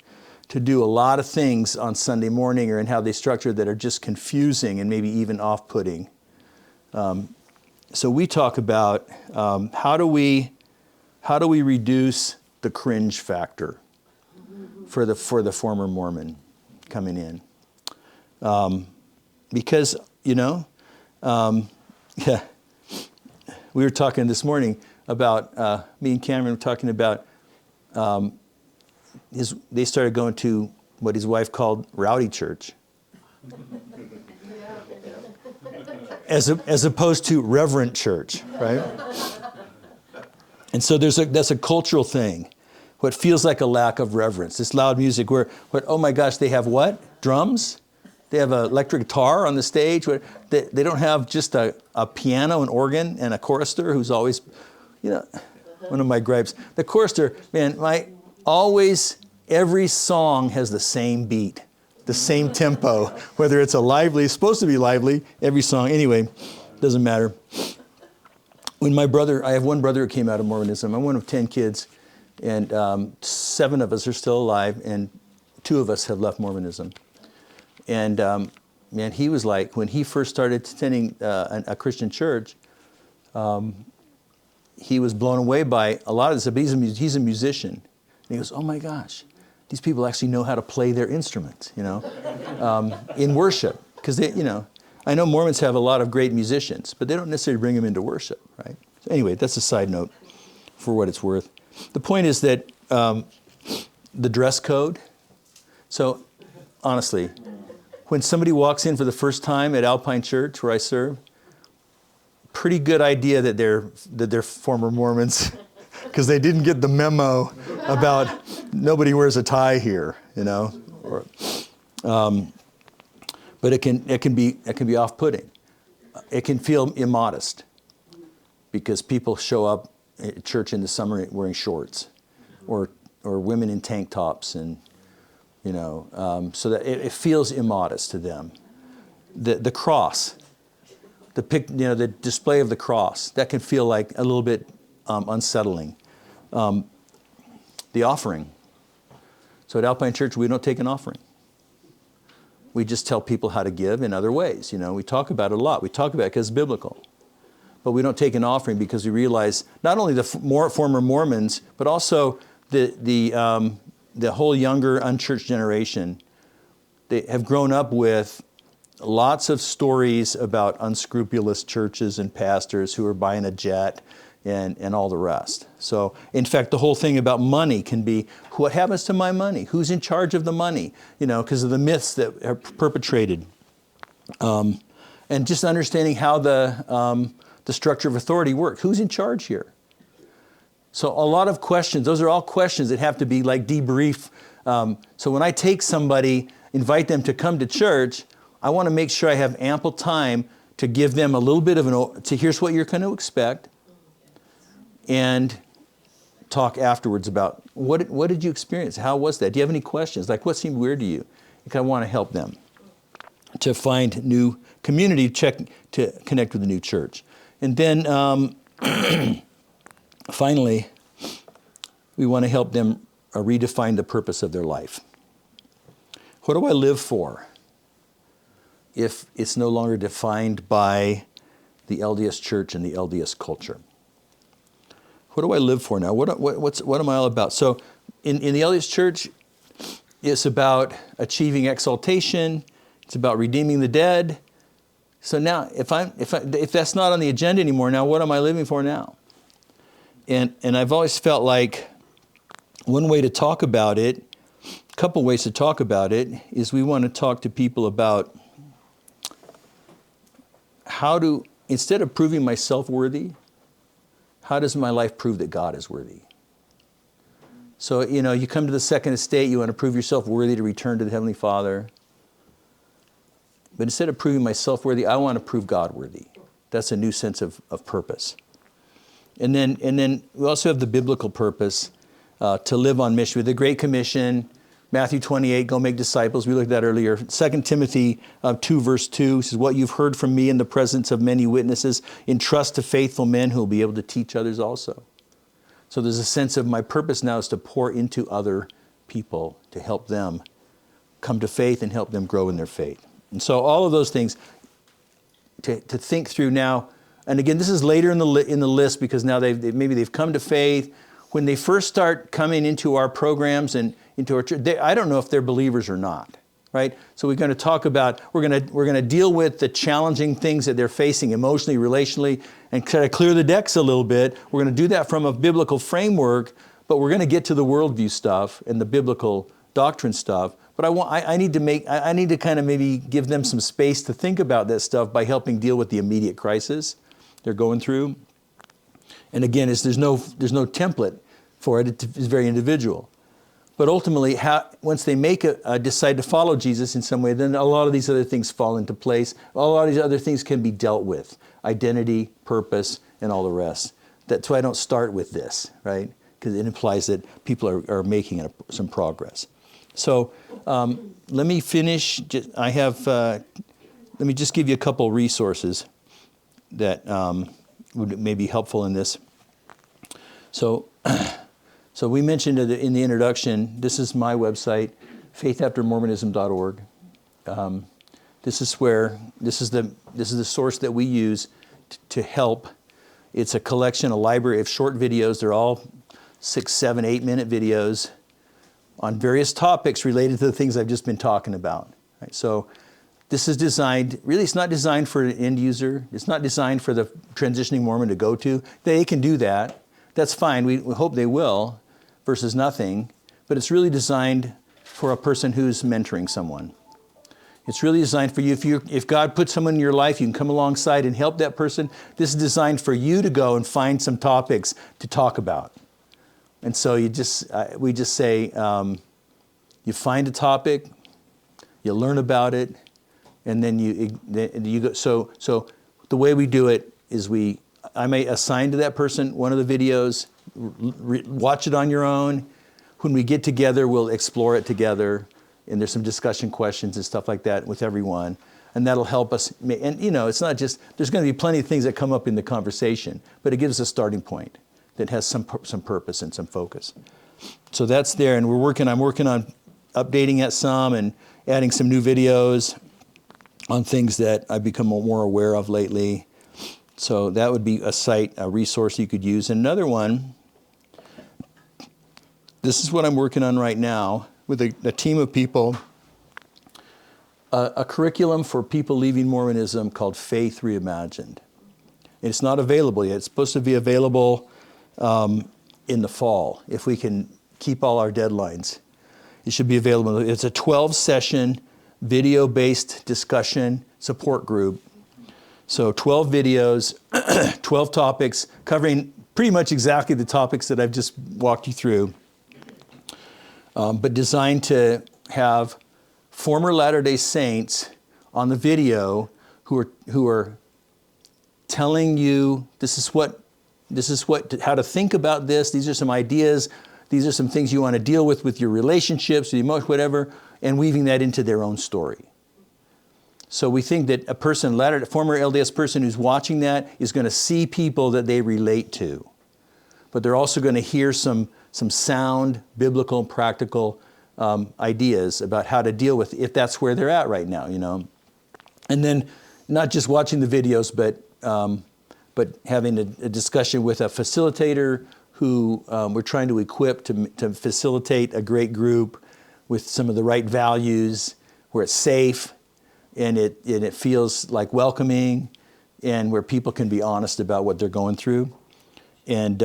Speaker 1: to do a lot of things on Sunday morning or in how they structure that are just confusing and maybe even off-putting. So we talk about how do we reduce the cringe factor for the former Mormon coming in, because yeah, we were talking this morning about me and Cameron were talking about they started going to what his wife called rowdy church, as opposed to reverent church, right? And so that's a cultural thing. What feels like a lack of reverence, this loud music where oh my gosh, they have what? Drums? They have an electric guitar on the stage. They don't have just a piano, an organ, and a chorister who's always, one of my gripes. The chorister, man, every song has the same beat, the same tempo, whether it's supposed to be lively, every song. Anyway, doesn't matter. I have one brother who came out of Mormonism. I'm one of 10 kids, and 7 of us are still alive, and 2 of us have left Mormonism. And man, he was like, when he first started attending a Christian church, he was blown away by a lot of this. But he's a musician. And he goes, oh my gosh, these people actually know how to play their instruments, in worship. Because I know Mormons have a lot of great musicians, but they don't necessarily bring them into worship, right? So anyway, that's a side note for what it's worth. The point is that the dress code. So honestly, when somebody walks in for the first time at Alpine Church, where I serve, pretty good idea that they're former Mormons, because they didn't get the memo about nobody wears a tie here, but it can be off-putting. It can feel immodest because people show up at church in the summer wearing shorts, or women in tank tops, and so that it feels immodest to them. The cross, the display of the cross, that can feel like a little bit unsettling. The offering. So at Alpine Church, we don't take an offering. We just tell people how to give in other ways. We talk about it a lot. We talk about it because it's biblical. But we don't take an offering because we realize not only the former Mormons, but also the whole younger unchurched generation. They have grown up with lots of stories about unscrupulous churches and pastors who are buying a jet and all the rest. So, in fact, the whole thing about money can be, what happens to my money? Who's in charge of the money? Because of the myths that are perpetrated. And just understanding how the structure of authority works. Who's in charge here? So a lot of questions, those are all questions that have to be like debrief. So when I take somebody, invite them to come to church, I want to make sure I have ample time to give them a little bit of to here's what you're going to expect, and talk afterwards about what did you experience? How was that? Do you have any questions? Like what seemed weird to you? Like I want to help them to find new community, to connect with a new church. And then finally, we want to help them redefine the purpose of their life. What do I live for if it's no longer defined by the LDS church and the LDS culture? What do I live for now? What am I all about? So in the LDS church, it's about achieving exaltation. It's about redeeming the dead. So now, if that's not on the agenda anymore, now what am I living for now? And I've always felt like one way to talk about it, a couple ways to talk about it, is we want to talk to people about instead of proving myself worthy, how does my life prove that God is worthy? So, you come to the second estate, you want to prove yourself worthy to return to the Heavenly Father. But instead of proving myself worthy, I want to prove God worthy. That's a new sense of purpose. And then we also have the biblical purpose to live on mission with the Great Commission, Matthew 28, go make disciples. We looked at that earlier. 2 Timothy 2, verse 2 says, what you've heard from me in the presence of many witnesses, entrust to faithful men who will be able to teach others also. So there's a sense of my purpose now is to pour into other people, to help them come to faith and help them grow in their faith. And so all of those things to think through now. And again, this is later in the list because now maybe they've come to faith. When they first start coming into our programs and into our church, I don't know if they're believers or not, right? So we're going to talk about, we're going to deal with the challenging things that they're facing emotionally, relationally, and try to clear the decks a little bit. We're going to do that from a biblical framework, but we're going to get to the worldview stuff and the biblical doctrine stuff. But I need to kind of maybe give them some space to think about that stuff by helping deal with the immediate crisis they're going through. And again, there's no template for it. It's very individual. But ultimately, once they decide to follow Jesus in some way, then a lot of these other things fall into place. A lot of these other things can be dealt with. Identity, purpose, and all the rest. That's why I don't start with this, right? Because it implies that people are making some progress. So let me finish. Let me just give you a couple resources that would may be helpful in this. So we mentioned in the introduction, this is my website, faithaftermormonism.org. This is the source that we use to help. It's a collection, a library of short videos. They're all 6, 7, 8-minute videos on various topics related to the things I've just been talking about. Right? So this is designed, really it's not designed for an end user. It's not designed for the transitioning Mormon to go to. They can do that. That's fine. We hope they will, versus nothing. But it's really designed for a person who's mentoring someone. It's really designed for you. If God puts someone in your life, you can come alongside and help that person. This is designed for you to go and find some topics to talk about. And so we just say, you find a topic, you learn about it, and then you go. So the way we do it is I may assign to that person one of the videos, watch it on your own. When we get together, we'll explore it together, and there's some discussion questions and stuff like that with everyone, and that'll help us. And it's not just, there's going to be plenty of things that come up in the conversation, but it gives us a starting point that has some purpose and some focus. So that's there, and I'm working on updating it some and adding some new videos on things that I've become more aware of lately. So that would be a resource you could use. And another one, this is what I'm working on right now with a team of people, a curriculum for people leaving Mormonism called Faith Reimagined. It's not available yet. It's supposed to be available in the fall, if we can keep all our deadlines. It should be available. It's a 12-session video-based discussion support group So 12 videos, 12 topics, covering pretty much exactly the topics that I've just walked you through, but designed to have former Latter-day Saints on the video who are telling you how to think about this. These are some ideas. These are some things you want to deal with your relationships, the emotion, whatever, and weaving that into their own story. So we think that a former LDS person who's watching that is going to see people that they relate to. But they're also going to hear some sound, biblical, practical ideas about how to deal with if that's where they're at right now, you know. And then not just watching the videos, but having a discussion with a facilitator who we're trying to equip to facilitate a great group with some of the right values, where it's safe, and it feels like welcoming, and where people can be honest about what they're going through. And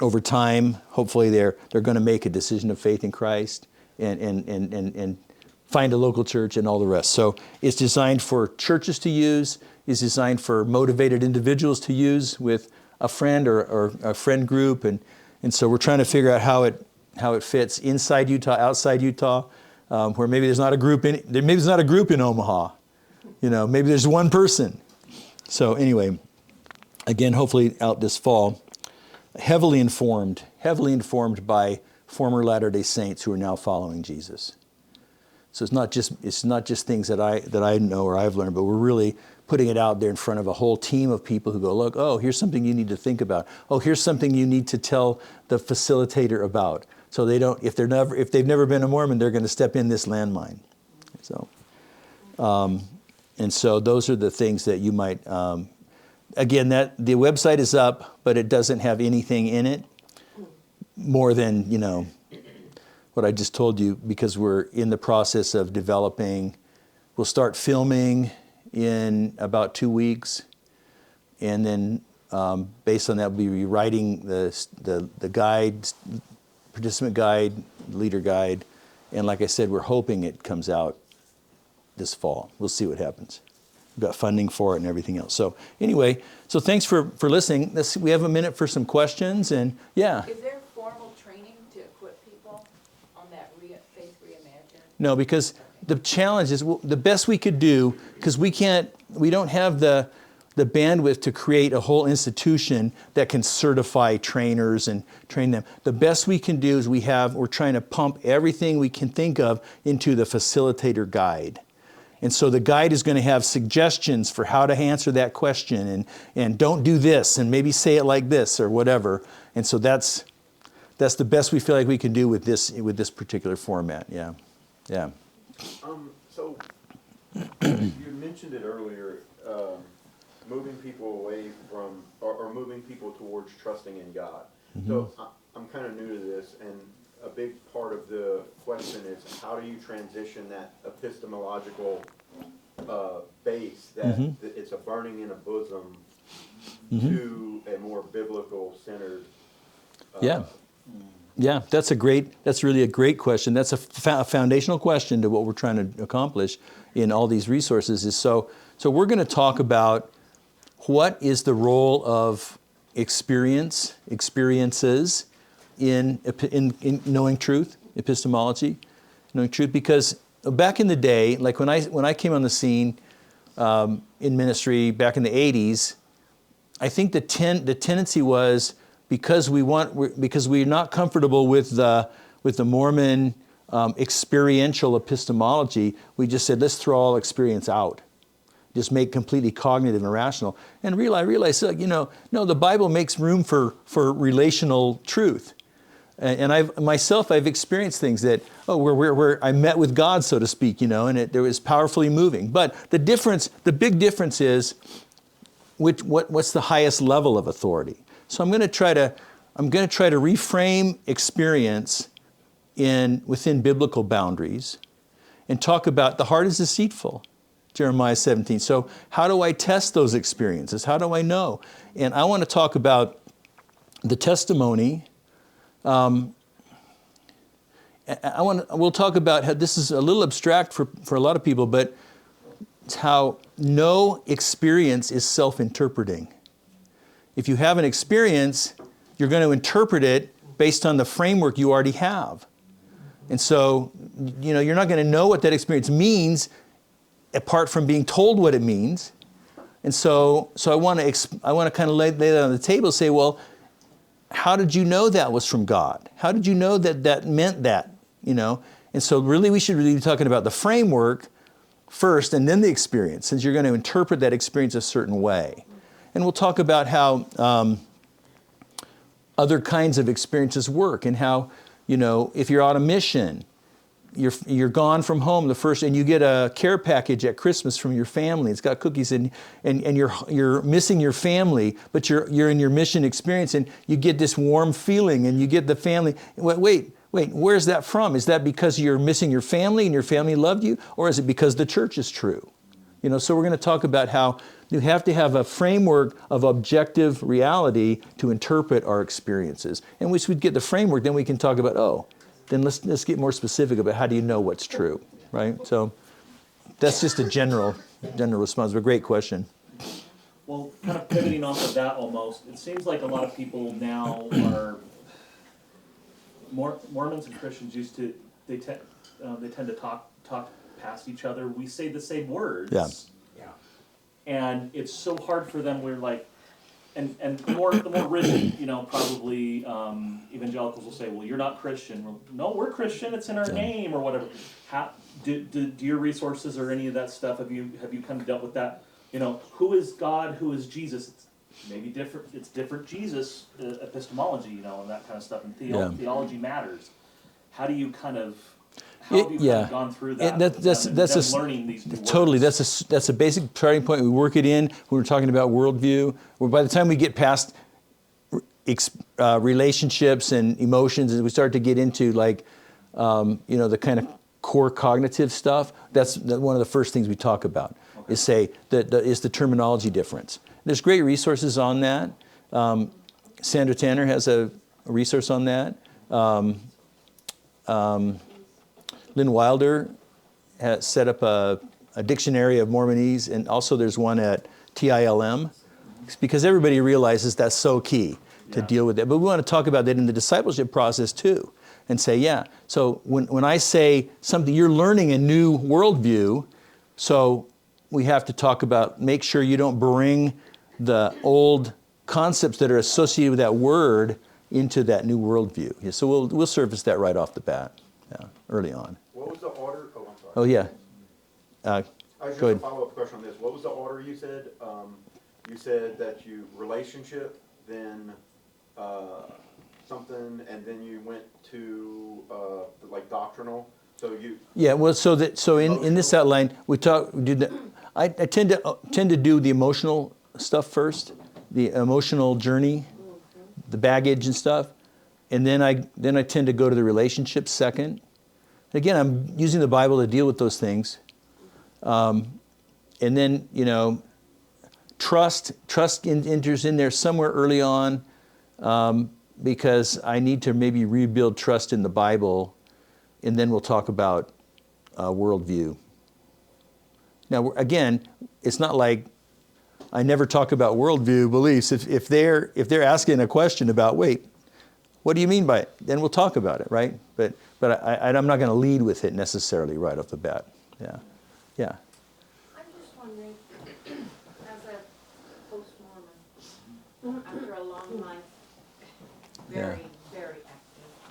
Speaker 1: over time, hopefully they're going to make a decision of faith in Christ and find a local church and all the rest. So it's designed for churches to use. It's designed for motivated individuals to use with a friend or a friend group. And so we're trying to figure out how it fits inside Utah, outside Utah. Where maybe there's not a group in Omaha, you know, maybe there's one person. So anyway, again, hopefully out this fall, heavily informed by former Latter-day Saints who are now following Jesus. So it's not just things that I know or I've learned, but we're really putting it out there in front of a whole team of people who go, look, oh, here's something you need to think about. Oh, here's something you need to tell the facilitator about. So they don't, if they've never been a Mormon, they're going to step in this landmine. So, and so those are the things that you might. Again, the website is up, but it doesn't have anything in it more than what I just told you, because we're in the process of developing. We'll start filming in about 2 weeks, and then based on that, we'll be writing the guide. Participant guide, leader guide, and like I said, we're hoping it comes out this fall. We'll see what happens. We've got funding for it and everything else. So anyway, so thanks for listening. We have a minute for some questions, and yeah.
Speaker 2: Is there formal training to equip people on that Faith Reimagined?
Speaker 1: No, because the challenge is the best we could do, because we don't have the bandwidth to create a whole institution that can certify trainers and train them. The best we can do is we're trying to pump everything we can think of into the facilitator guide. And so the guide is going to have suggestions for how to answer that question, and don't do this, and maybe say it like this or whatever. And so that's the best we feel like we can do with this particular format. Yeah.
Speaker 3: So you mentioned it earlier. Moving people away from, or moving people towards trusting in God. Mm-hmm. So I'm kind of new to this, and a big part of the question is, how do you transition that epistemological base that it's a burning in a bosom to a more biblical centered?
Speaker 1: Yeah, that's really a great question. That's a foundational question to what we're trying to accomplish in all these resources. So we're going to talk about what is the role of experiences in knowing truth, epistemology, knowing truth. Because back in the day, like when I came on the scene in ministry back in the 80s, I think the tendency was, because we're not comfortable with the Mormon experiential epistemology, we just said, let's throw all experience out. Just make completely cognitive and rational. And I realized, no, the Bible makes room for relational truth. And I've experienced things that, where I met with God, so to speak, and it was powerfully moving. But the big difference is, what's the highest level of authority? So I'm going to try to reframe experience within biblical boundaries, and talk about the heart is deceitful. Jeremiah 17. So how do I test those experiences? How do I know? And I want to talk about the testimony. We'll talk about how this is a little abstract for a lot of people, but no experience is self-interpreting. If you have an experience, you're going to interpret it based on the framework you already have. And so, you're not going to know what that experience means apart from being told what it means. And so I want to kind of lay that on the table and say, well, how did you know that was from God? How did you know that that meant that? And so really we should really be talking about the framework first and then the experience, since you're going to interpret that experience a certain way. And we'll talk about how other kinds of experiences work, and how, if you're on a mission, you're gone from home and you get a care package at Christmas from your family. It's got cookies and you're missing your family, but you're in your mission experience, and you get this warm feeling, and you get the family. Wait, where's that from? Is that because you're missing your family and your family loved you, or is it because the church is true? So we're going to talk about how you have to have a framework of objective reality to interpret our experiences. And once we get the framework, then we can talk about, then let's get more specific about how do you know what's true, right? So that's just a general response, but a great question.
Speaker 4: Well, kind of pivoting off of that almost, it seems like a lot of people now are, Mormons and Christians they tend to talk past each other. We say the same words.
Speaker 1: Yeah.
Speaker 4: And it's so hard for them. We're like, and the more rigid, probably evangelicals will say, well, you're not Christian. Well, no, we're Christian. It's in our name or whatever. How do your resources or any of that stuff, have you kind of dealt with that? Who is God? Who is Jesus? It's maybe different. It's different Jesus epistemology, and that kind of stuff. And theology matters. How do you kind of How have you kind of gone through that? That's learning these new
Speaker 1: totally.
Speaker 4: words?
Speaker 1: That's a basic starting point. We work it in. We were talking about worldview. Where by the time we get past relationships and emotions, and we start to get into the kind of core cognitive stuff, that's one of the first things we talk about. Okay. Is say that is the terminology difference. There's great resources on that. Sandra Tanner has a resource on that. Lynn Wilder has set up a dictionary of Mormonese, and also there's one at TILM, because everybody realizes that's so key to deal with that. But we want to talk about that in the discipleship process too, and say, so when I say something, you're learning a new worldview, so we have to talk about, make sure you don't bring the old concepts that are associated with that word into that new worldview. Yeah, so we'll surface that right off the bat, early on.
Speaker 3: What was the order? Oh, I'm sorry.
Speaker 1: Oh, yeah.
Speaker 3: I just a follow-up question on this. What was the order you said? You said that you relationship, then something, and then you went to like doctrinal. So you. Yeah. Well, so in this outline we I tend to do the emotional stuff first, the emotional journey, the baggage and stuff, and then I tend to go to the relationships second. Again, I'm using the Bible to deal with those things. And then, trust enters in there somewhere early on, because I need to maybe rebuild trust in the Bible, and then we'll talk about worldview. Now, again, it's not like I never talk about worldview beliefs. If they're asking a question about, wait, what do you mean by it? Then we'll talk about it, right? But I'm not going to lead with it necessarily right off the bat. Yeah.
Speaker 2: I'm just wondering, as a post-Mormon, after a long life, very active,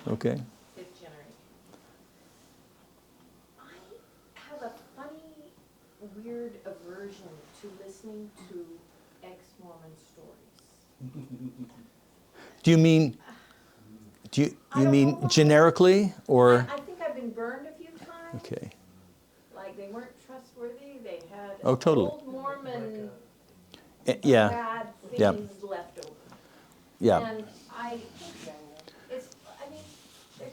Speaker 1: Okay.
Speaker 2: fifth generation, I have a funny, weird aversion to listening to ex-Mormon stories.
Speaker 1: Do you mean generically, or?
Speaker 2: I think I've been burned a few times.
Speaker 1: Okay.
Speaker 2: Like they weren't trustworthy. They had
Speaker 1: totally.
Speaker 2: old Mormon
Speaker 1: bad
Speaker 2: things left over.
Speaker 1: Yeah.
Speaker 2: And there's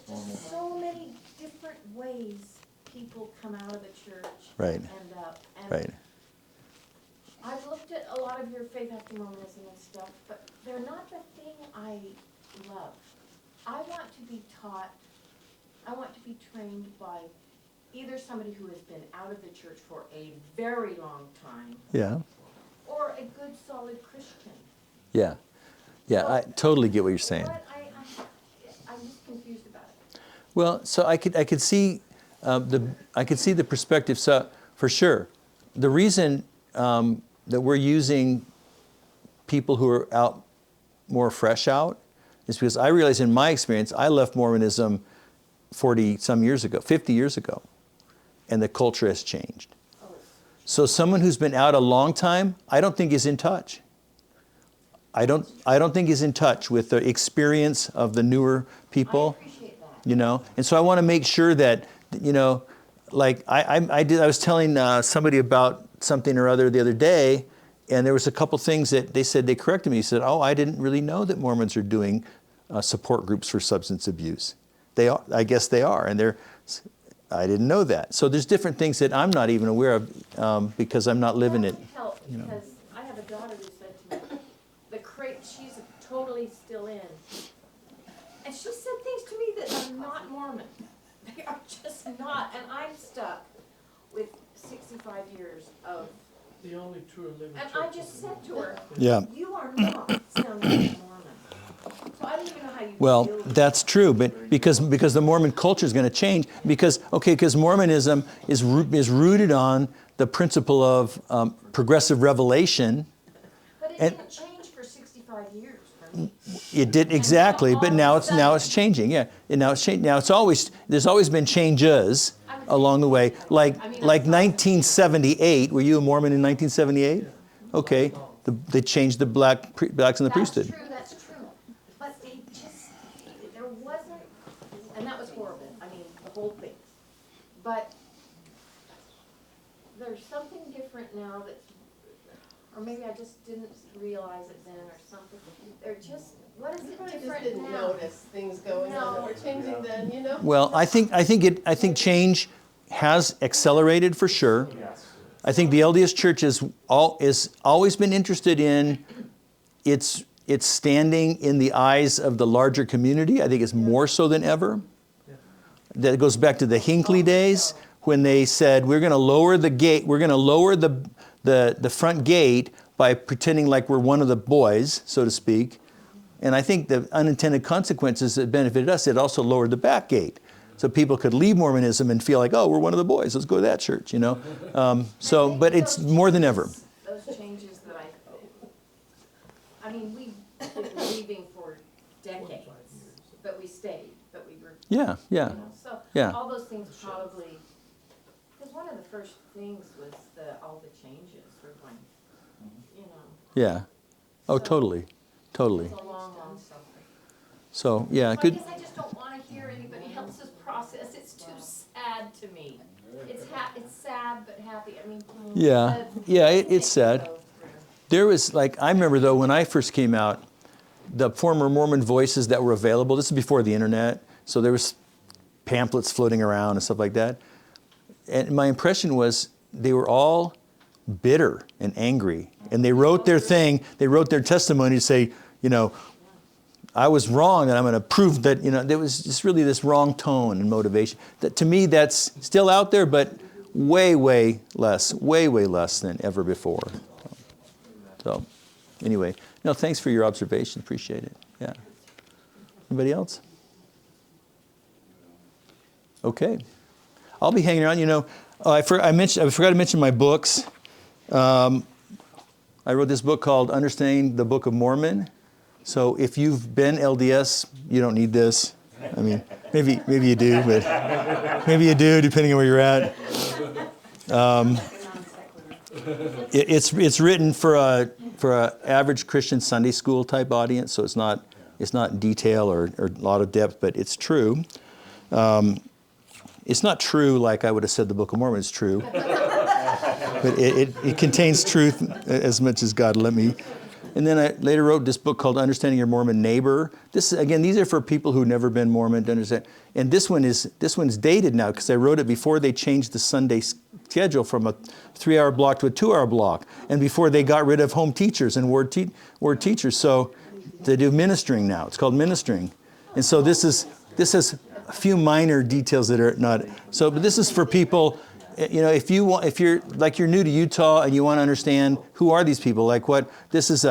Speaker 2: just so many different ways people come out of the church
Speaker 1: Right.
Speaker 2: and end up. And
Speaker 1: Right.
Speaker 2: I've looked at a lot of your faith after Mormonism and stuff, but they're not the thing I love. I want to be taught, I want to be trained by either somebody who has been out of the church for a very long time,
Speaker 1: Yeah.
Speaker 2: or a good, solid Christian.
Speaker 1: Yeah. Yeah, I totally get what you're saying.
Speaker 2: I'm just confused about it.
Speaker 1: Well, so I could see the perspective. So for sure, the reason that we're using people who are out more fresh out is because I realize in my experience I left Mormonism 40 some years ago, 50 years ago, and the culture has changed. So someone who's been out a long time, I don't think is in touch. I don't think is in touch with the experience of the newer people.
Speaker 2: I appreciate that.
Speaker 1: You know, and so I want to make sure that, you know, like I was telling somebody about something or other the other day, and there was a couple things that they said, they corrected me. He said, oh, I didn't really know that Mormons are doing support groups for substance abuse. They are, I guess they are, and I didn't know that. So there's different things that I'm not even aware of because I'm not living it.
Speaker 2: That would help, because I have a daughter who said to me, she's totally still in. And she said things to me that are not Mormon. They are just not, and I'm stuck with 65 years of,
Speaker 5: The only true living
Speaker 2: and
Speaker 5: church.
Speaker 2: I just said to her,
Speaker 1: Yeah.
Speaker 2: you are not sounding like a Mormon. So I don't even know how you
Speaker 1: Well,
Speaker 2: deal with
Speaker 1: that's true, but because the Mormon culture is going to change, because Mormonism is rooted on the principle of progressive revelation.
Speaker 2: But it
Speaker 1: and-
Speaker 2: didn't change for 65 years for me.
Speaker 1: It did exactly, but now it's changing. Yeah, and now it's changing. Now there's always been changes along the way. Like 1978. Were you a Mormon in 1978? Okay, they changed the blacks in the priesthood.
Speaker 2: That's true. But there wasn't, and that was horrible. I mean, the whole thing. But there's something different now that's, or maybe I just didn't realize it then or something. They're just, what is
Speaker 6: You
Speaker 2: it
Speaker 6: probably just
Speaker 2: different
Speaker 6: didn't
Speaker 2: now?
Speaker 6: notice things going on that were changing then, you know?
Speaker 1: Well, I think change has accelerated for sure.
Speaker 4: Yes.
Speaker 1: I think the LDS Church is always been interested in its standing in the eyes of the larger community. I think it's more so than ever. That goes back to the Hinckley days when they said we're going to lower the gate, we're going to lower the front gate by pretending like we're one of the boys, so to speak. And I think the unintended consequences that benefited us, it also lowered the back gate. So people could leave Mormonism and feel like, oh, we're one of the boys, let's go to that church, you know. But it's more than ever.
Speaker 2: Those changes that I mean, we've been leaving for decades, but we stayed, but we were,
Speaker 1: Yeah, yeah.
Speaker 2: you know, so
Speaker 1: Yeah.
Speaker 2: all those things probably, because one of the first things was all the changes were going, you know.
Speaker 1: Yeah. Oh,
Speaker 2: So-
Speaker 1: totally. Totally.
Speaker 2: It's a long, long suffering.
Speaker 1: So, yeah,
Speaker 2: So I
Speaker 1: good.
Speaker 2: guess I just don't want to hear anybody else's process. It's too sad to me. It's sad but happy. I mean.
Speaker 1: Yeah. Yeah, it's sad. There was, like, I remember though, when I first came out, the former Mormon voices that were available, this is before the internet, so there was pamphlets floating around and stuff like that. And my impression was they were all bitter and angry. And they wrote their testimony to say, you know, I was wrong and I'm going to prove that, you know, there was just really this wrong tone and motivation. That, to me, that's still out there, but way, way less than ever before. So, anyway, no, thanks for your observation. Appreciate it. Yeah. Anybody else? Okay. I'll be hanging around. You know, I forgot to mention my books. I wrote this book called Understanding the Book of Mormon. So if you've been LDS, you don't need this. I mean, maybe you do, but maybe you do, depending on where you're at. It's written for a average Christian Sunday school type audience, so it's not detail or a lot of depth, but it's true. It's not true like I would have said the Book of Mormon is true, but it contains truth as much as God let me. And then I later wrote this book called Understanding Your Mormon Neighbor. These are for people who've never been Mormon to understand. And this one's dated now because I wrote it before they changed the Sunday schedule from a 3-hour block to a 2-hour block, and before they got rid of home teachers and word teachers. So they do ministering now. It's called ministering. And so this has a few minor details that are not. So, but this is for people. If you're new to Utah and you want to understand who are these people, like what this is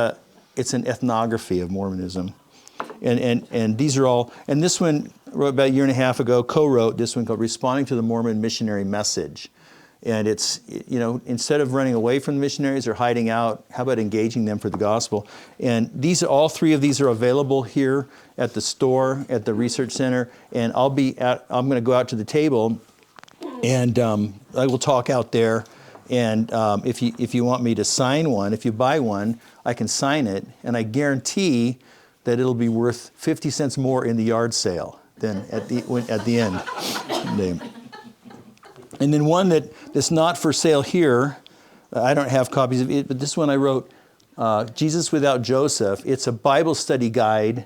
Speaker 1: it's an ethnography of Mormonism, and these are all. And this one wrote about a year and a half ago. Co-wrote this one called "Responding to the Mormon Missionary Message." And it's, instead of running away from the missionaries or hiding out, how about engaging them for the gospel? And all three of these are available here at the store, at the research center. And I'm going to go out to the table, and I will talk out there. And if you want me to sign one, if you buy one, I can sign it. And I guarantee that it'll be worth 50 cents more in the yard sale than at the end. And then one that's not for sale here, I don't have copies of it, but this one I wrote, Jesus Without Joseph. It's a Bible study guide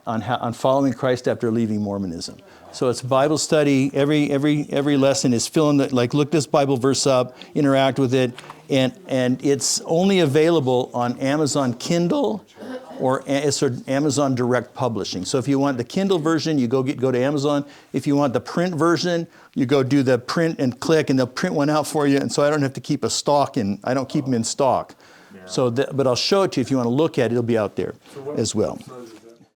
Speaker 1: on following Christ after leaving Mormonism. So it's Bible study. Every lesson is fill in look this Bible verse up, interact with it, and it's only available on Amazon Kindle or Amazon Direct Publishing. So if you want the Kindle version, you go to Amazon. If you want the print version, you go do the print and click, and they'll print one out for you. And so I don't have to keep a stock I don't keep them in stock. Yeah. But I'll show it to you if you want to look at it. It'll be out there as well.